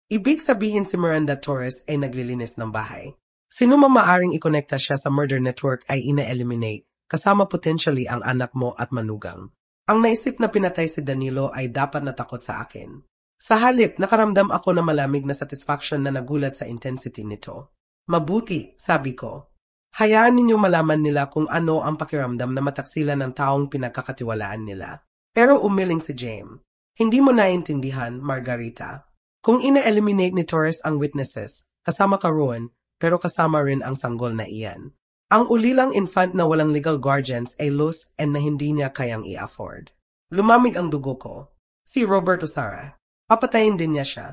Ibig sabihin si Miranda Torres ay naglilinis ng bahay. Sino mamaaring ikonekta siya sa murder network ay ina-eliminate, kasama potentially ang anak mo at manugang. Ang naisip na pinatay si Danilo ay dapat natakot sa akin. Sa halip, nakaramdam ako na malamig na satisfaction na nagulat sa intensity nito. Mabuti, sabi ko. Hayaan ninyong malaman nila kung ano ang pakiramdam na mataksilan ng taong pinagkakatiwalaan nila. Pero umiling si James. Hindi mo naiintindihan, Margarita. Kung ina-eliminate ni Torres ang witnesses, kasama ka roon, pero kasama rin ang sanggol na iyan. Ang ulilang infant na walang legal guardians ay loose and na hindi niya kayang i-afford. Lumamig ang dugo ko. Si Robert Osara. Papatayin din niya siya.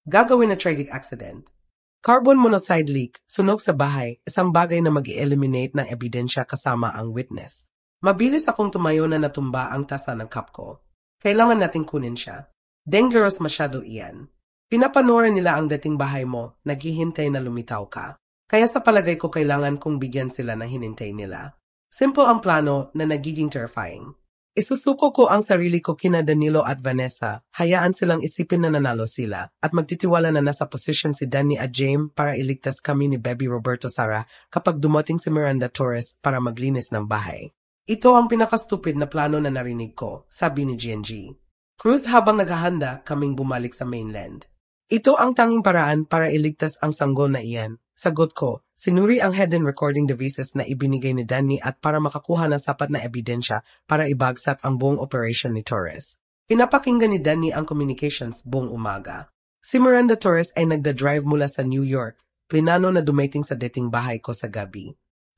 Gagawin na tragic accident. Carbon monoxide leak, sunog sa bahay, isang bagay na mag-i-eliminate ng ebidensya kasama ang witness. Mabilis akong tumayo na natumba ang tasa ng cup ko. Kailangan nating kunin siya. Dangerous masyado iyan. Pinapanoran nila ang dating bahay mo, naghihintay na lumitaw ka. Kaya sa palagay ko kailangan kong bigyan sila ng hinintay nila. Simple ang plano na nagiging terrifying. Isusuko ko ang sarili ko kina Danilo at Vanessa, hayaan silang isipin na nanalo sila, at magtitiwala na nasa posisyon si Danny at James para iligtas kami ni Baby Roberto Sara kapag dumating si Miranda Torres para maglinis ng bahay. Ito ang pinakastupid na plano na narinig ko, sabi ni GNG Cruz habang naghahanda kaming bumalik sa mainland. Ito ang tanging paraan para iligtas ang sanggol na iyan. Sagot ko, sinuri ang hidden recording devices na ibinigay ni Danny at para makakuha ng sapat na ebidensya para ibagsak ang buong operation ni Torres. Pinapakinggan ni Danny ang communications buong umaga. Si Miranda Torres ay nagda-drive mula sa New York, plinano na dumating sa dating bahay ko sa gabi.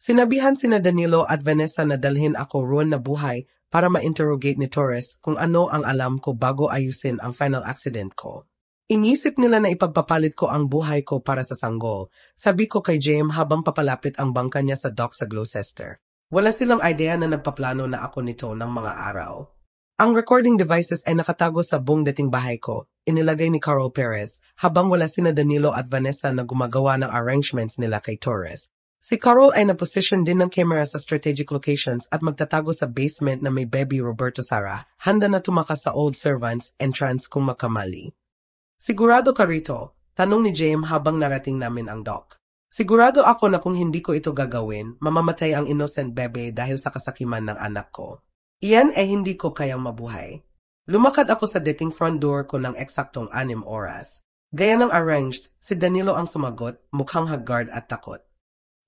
Sinabihan sina Danilo at Vanessa na dalhin ako roon na buhay para ma-interrogate ni Torres kung ano ang alam ko bago ayusin ang final accident ko. Inisip nila na ipagpapalit ko ang buhay ko para sa sanggol, sabi ko kay James habang papalapit ang bangka niya sa dock sa Gloucester. Wala silang idea na nagpaplano na ako nito ng mga araw. Ang recording devices ay nakatago sa buong dating bahay ko, inilagay ni Carol Perez, habang wala sina Danilo at Vanessa na gumagawa ng arrangements nila kay Torres. Si Carol ay naposition din ng camera sa strategic locations at magtatago sa basement na may Baby Roberto Sara, handa na tumakas sa old servants entrance kung makamali. Sigurado ka rito, tanong ni James habang narating namin ang dock. Sigurado ako na kung hindi ko ito gagawin, mamamatay ang innocent bebe dahil sa kasakiman ng anak ko. Iyan ay hindi ko kayang mabuhay. Lumakad ako sa dating front door ko ng eksaktong 6 oras. Gaya ng arranged, si Danilo ang sumagot, mukhang haggard at takot.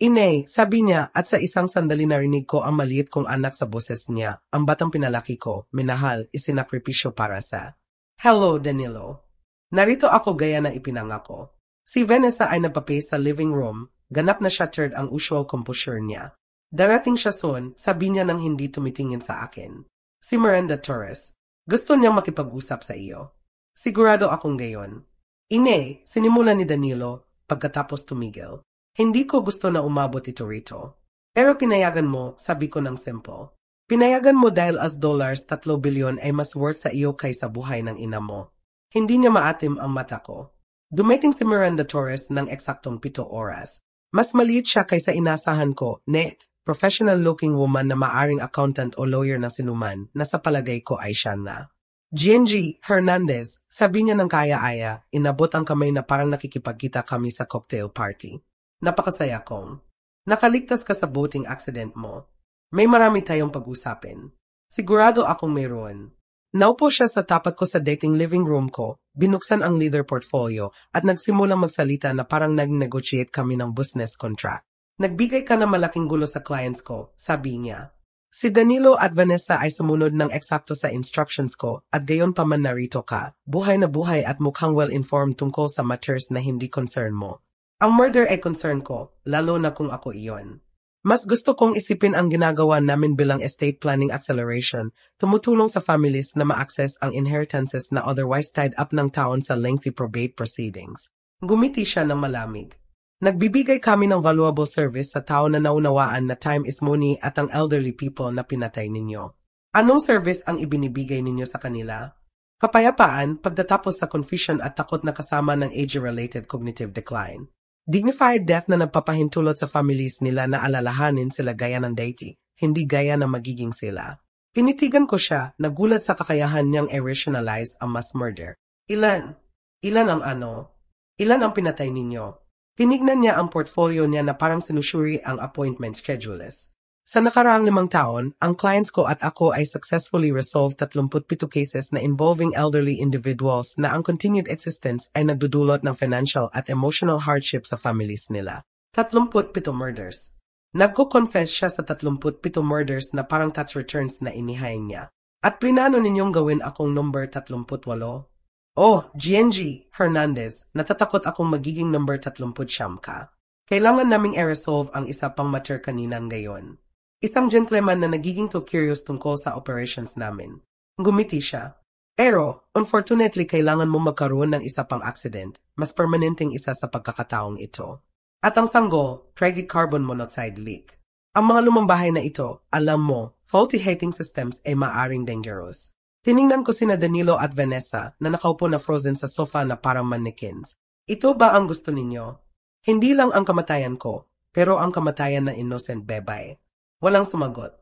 Inay, sabi niya at sa isang sandali narinig ko ang maliit kong anak sa boses niya, ang batang pinalaki ko, minahal, isinakripisyo para sa. Hello, Danilo. Narito ako gaya na ipinangako. Si Vanessa ay napapace sa living room, ganap na shattered ang usual composure niya. Darating siya soon, sabi niya nang hindi tumitingin sa akin. Si Miranda Torres, gusto niyang makipag-usap sa iyo. Sigurado akong gayon. Ine, sinimula ni Danilo, pagkatapos tumigil. Hindi ko gusto na umabot ito rito. Pero pinayagan mo, sabi ko ng simple. Pinayagan mo dahil as dollars 3 bilyon ay mas worth sa iyo kaysa buhay ng ina mo. Hindi niya maatim ang mata ko. Dumating si Miranda Torres ng eksaktong 7 oras. Mas maliit siya kaysa inasahan ko, net, professional-looking woman na maaring accountant o lawyer na sinuman, na sa palagay ko ay siya na. GNG Hernandez, sabi niya ng kaya-aya, inabot ang kamay na parang nakikipagkita kami sa cocktail party. Napakasaya kong. Nakaligtas ka sa boating accident mo. May marami tayong pag-usapin. Sigurado akong mayroon. Naupo siya sa tapat ko sa dating living room ko, binuksan ang leather portfolio at nagsimulang magsalita na parang nag-negotiate kami ng business contract. Nagbigay ka ng malaking gulo sa clients ko, sabi niya. Si Danilo at Vanessa ay sumunod ng eksakto sa instructions ko at gayon pa man narito ka, buhay na buhay at mukhang well-informed tungkol sa matters na hindi concern mo. Ang murder ay concern ko, lalo na kung ako iyon. Mas gusto kong isipin ang ginagawa namin bilang estate planning acceleration, tumutulong sa families na ma-access ang inheritances na otherwise tied up ng taon sa lengthy probate proceedings. Gumiti siya ng malamig. Nagbibigay kami ng valuable service sa tao na naunawaan na time is money at ang elderly people na pinatay ninyo. Anong service ang ibinibigay ninyo sa kanila? Kapayapaan pagtatapos sa confusion at takot na kasama ng age-related cognitive decline. Dignified death na nagpapahintulot sa families nila na alalahanin sila gaya ng deity, hindi gaya na magiging sila. Tinitigan ko siya, nagulat sa kakayahan niyang i-rationalize ang mass murder. Ilan? Ilan ang ano? Ilan ang pinatay ninyo? Tinignan niya ang portfolio niya na parang sinusuri ang appointment schedules. Sa nakaraang 5 taon, ang clients ko at ako ay successfully resolved 37 cases na involving elderly individuals na ang continued existence ay nagdudulot ng financial at emotional hardship sa families nila. 37 murders. Nagko-confess siya sa 37 murders na parang tax returns na inihain niya. At plinano ninyong gawin akong number 38? Oh, GNG Hernandez, natatakot akong magiging number 39 ka. Kailangan naming i-resolve ang isa pang matter kaninang gayon. Isang gentleman na nagiging too curious tungkol sa operations namin. Gumiti siya. Pero, unfortunately, kailangan mo magkaroon ng isa pang accident, mas permanenteng isa sa pagkakataong ito. At ang sanggol, tragic carbon monoxide leak. Ang mga lumang bahay na ito, alam mo, faulty heating systems ay maaring dangerous. Tiningnan ko sina Danilo at Vanessa na nakaupo na frozen sa sofa na parang mannequins. Ito ba ang gusto ninyo? Hindi lang ang kamatayan ko, pero ang kamatayan ng innocent bebay. Walang sumagot.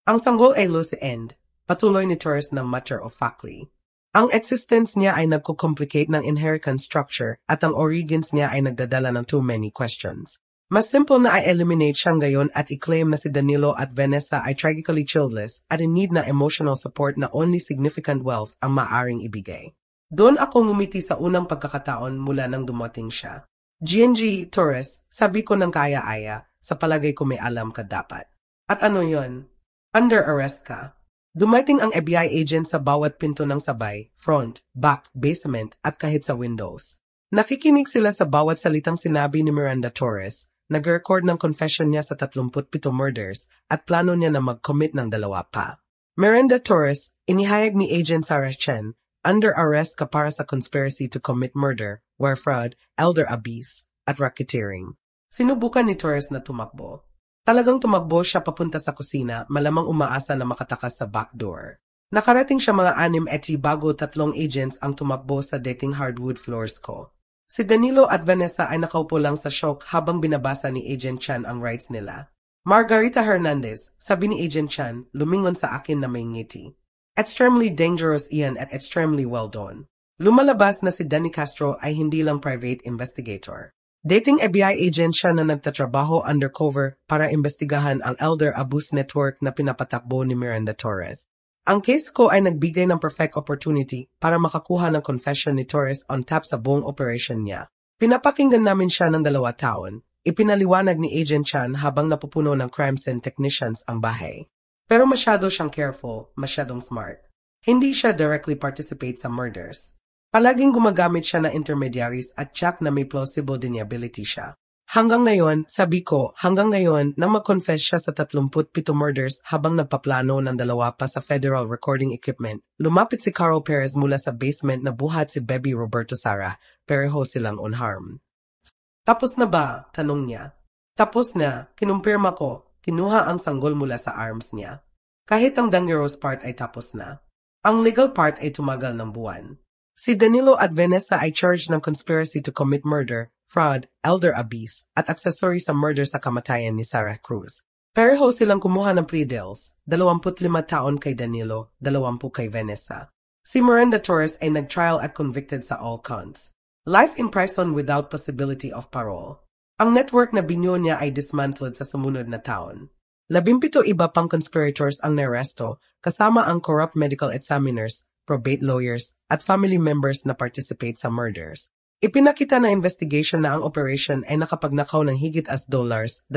Ang sanggol ay loose end, patuloy ni Torres ng matter of factly. Ang existence niya ay nagko-complicate ng inheritance structure at ang origins niya ay nagdadala ng too many questions. Mas simple na i-eliminate siyang gayon at i-claim na si Danilo at Vanessa ay tragically childless at in need na emotional support na only significant wealth ang maaring ibigay. Doon ako ngumiti sa unang pagkakataon mula nang dumating siya. GNG Torres, sabi ko ng kaya-aya, sa palagay ko may alam ka dapat. At ano yon? Under arrest ka. Dumating ang FBI agent sa bawat pinto ng sabay, front, back, basement at kahit sa windows. Nakikinig sila sa bawat salitang sinabi ni Miranda Torres, nag-record ng confession niya sa 37 murders at plano niya na mag-commit ng 2 pa. Miranda Torres, inihayag ni Agent Sarah Chen, under arrest ka para sa conspiracy to commit murder, wire fraud, elder abuse, at racketeering. Sinubukan ni Torres na tumakbo. Talagang tumakbo siya papunta sa kusina, malamang umaasa na makatakas sa backdoor. Nakarating siya mga 6 bago 3 agents ang tumakbo sa dating hardwood floors ko. Si Danilo at Vanessa ay nakaupo lang sa shock habang binabasa ni Agent Chan ang rights nila. Margarita Hernandez, sabi ni Agent Chan, lumingon sa akin na may ngiti. Extremely dangerous iyan at extremely well done. Lumalabas na si Danny Castro ay hindi lang private investigator. Dating FBI agent siya na nagtatrabaho undercover para imbestigahan ang elder abuse network na pinapatakbo ni Miranda Torres. Ang case ko ay nagbigay ng perfect opportunity para makakuha ng confession ni Torres on top sa buong operation niya. Pinapakinggan namin siya ng 2 taon. Ipinaliwanag ni Agent Chan habang napupuno ng crime scene technicians ang bahay. Pero masyado siyang careful, masyadong smart. Hindi siya directly participate sa murders. Palaging gumagamit siya ng intermediaries at check na may plausible deniability siya. Hanggang ngayon, sabi ko, nang mag-confess siya sa 37 murders habang nagpaplano ng 2 pa sa federal recording equipment, lumapit si Carl Perez mula sa basement na buhat si Baby Roberto Sara, pareho silang unharmed. Tapos na ba? Tanong niya. Tapos na, kinumpirma ko, kinuha ang sanggol mula sa arms niya. Kahit ang dangerous part ay tapos na. Ang legal part ay tumagal ng buwan. Si Danilo at Vanessa ay charged ng conspiracy to commit murder, fraud, elder abuse, at accessory sa murder sa kamatayan ni Sarah Cruz. Pareho silang kumuha ng plea deals, 25 taon kay Danilo, 20 kay Vanessa. Si Miranda Torres ay nag-trial at convicted sa all counts. Life in prison without possibility of parole. Ang network na binyo niya ay dismantled sa sumunod na taon. 17 iba pang conspirators ang naresto, kasama ang corrupt medical examiners, probate lawyers, at family members na participate sa murders. Ipinakita na investigation na ang operation ay nakapagnakaw ng higit as $200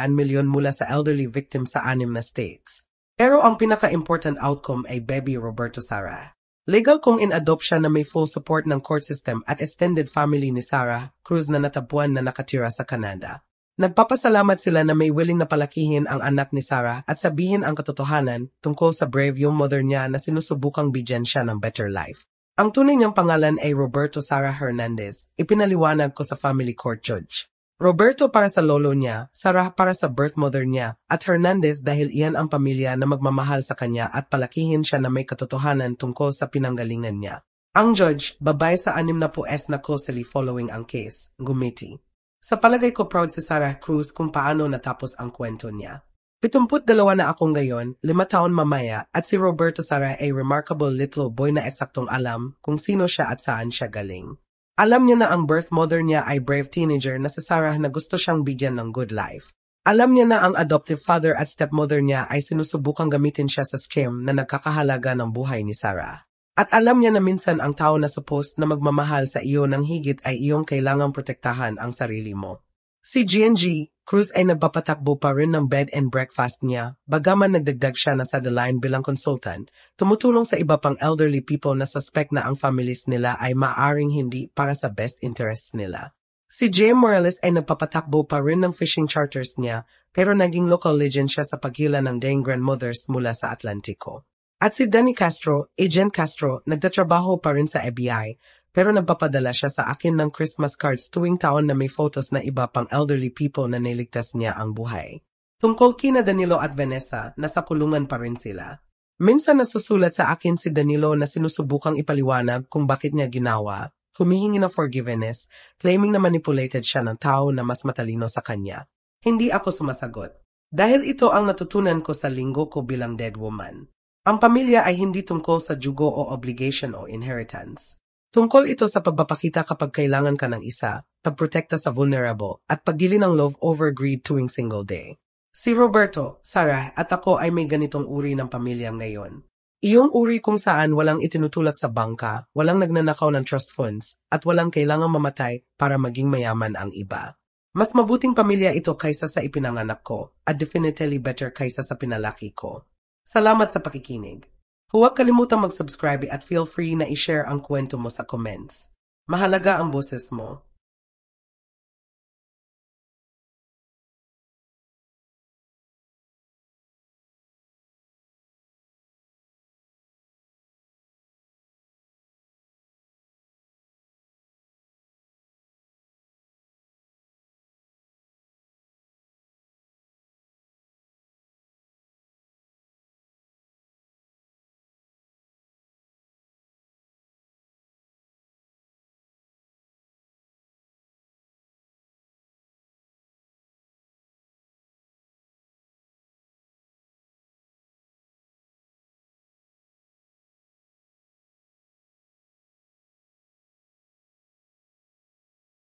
milyon mula sa elderly victims sa 6 na states. Pero ang pinaka-important outcome ay Baby Roberto Sara. Legal kung in-adopt siya na may full support ng court system at extended family ni Sarah Cruz na natapuan na nakatira sa Canada. Nagpapasalamat sila na may willing na palakihin ang anak ni Sarah at sabihin ang katotohanan tungkol sa brave yung mother niya na sinusubukang bigyan siya ng better life. Ang tunay niyang pangalan ay Roberto Sara Hernandez, ipinaliwanag ko sa family court judge. Roberto para sa lolo niya, Sarah para sa birth mother niya, at Hernandez dahil iyan ang pamilya na magmamahal sa kanya at palakihin siya na may katotohanan tungkol sa pinanggalingan niya. Ang judge, babae sa 60s na closely following ang case, gumiti. Sa palagay ko proud si Sarah Cruz kung paano natapos ang kwento niya. 72 na ako ngayon, 5 taon mamaya, at si Roberto Sara ay remarkable little boy na eksaktong alam kung sino siya at saan siya galing. Alam niya na ang birth mother niya ay brave teenager na si Sarah na gusto siyang bigyan ng good life. Alam niya na ang adoptive father at stepmother niya ay sinusubukang gamitin siya sa scam na nagkakahalaga ng buhay ni Sarah. At alam niya na minsan ang tao na supposed na magmamahal sa iyo ng higit ay iyong kailangang protektahan ang sarili mo. Si GNG Cruz ay nagpapatakbo pa rin ng bed and breakfast niya, bagaman nagdagdag siya na sa the line bilang consultant, tumutulong sa iba pang elderly people na suspect na ang families nila ay maaring hindi para sa best interests nila. Si J. Morales ay nagpapatakbo pa rin ng fishing charters niya, pero naging local legend siya sa paghila ng dying grandmothers mula sa Atlantico. At si Danny Castro, Agent Castro, nagtatrabaho pa rin sa FBI, pero nagpapadala siya sa akin ng Christmas cards tuwing taon na may photos na iba pang elderly people na niligtas niya ang buhay. Tungkol kina Danilo at Vanessa, nasa kulungan pa rin sila. Minsan nasusulat sa akin si Danilo na sinusubukang ipaliwanag kung bakit niya ginawa, humihingi ng forgiveness, claiming na manipulated siya ng tao na mas matalino sa kanya. Hindi ako sumasagot. Dahil ito ang natutunan ko sa linggo ko bilang dead woman. Ang pamilya ay hindi tungkol sa dugo o obligation o inheritance. Tungkol ito sa pagpapakita kapag kailangan ka ng isa, pagprotekta sa vulnerable, at paggili ng love over greed tuwing single day. Si Roberto, Sarah, at ako ay may ganitong uri ng pamilya ngayon. Iyong uri kung saan walang itinutulak sa bangka, walang nagnanakaw ng trust funds, at walang kailangang mamatay para maging mayaman ang iba. Mas mabuting pamilya ito kaysa sa ipinanganak ko, at definitely better kaysa sa pinalaki ko. Salamat sa pakikinig. Huwag kalimutang mag-subscribe at feel free na i-share ang kwento mo sa comments. Mahalaga ang boses mo.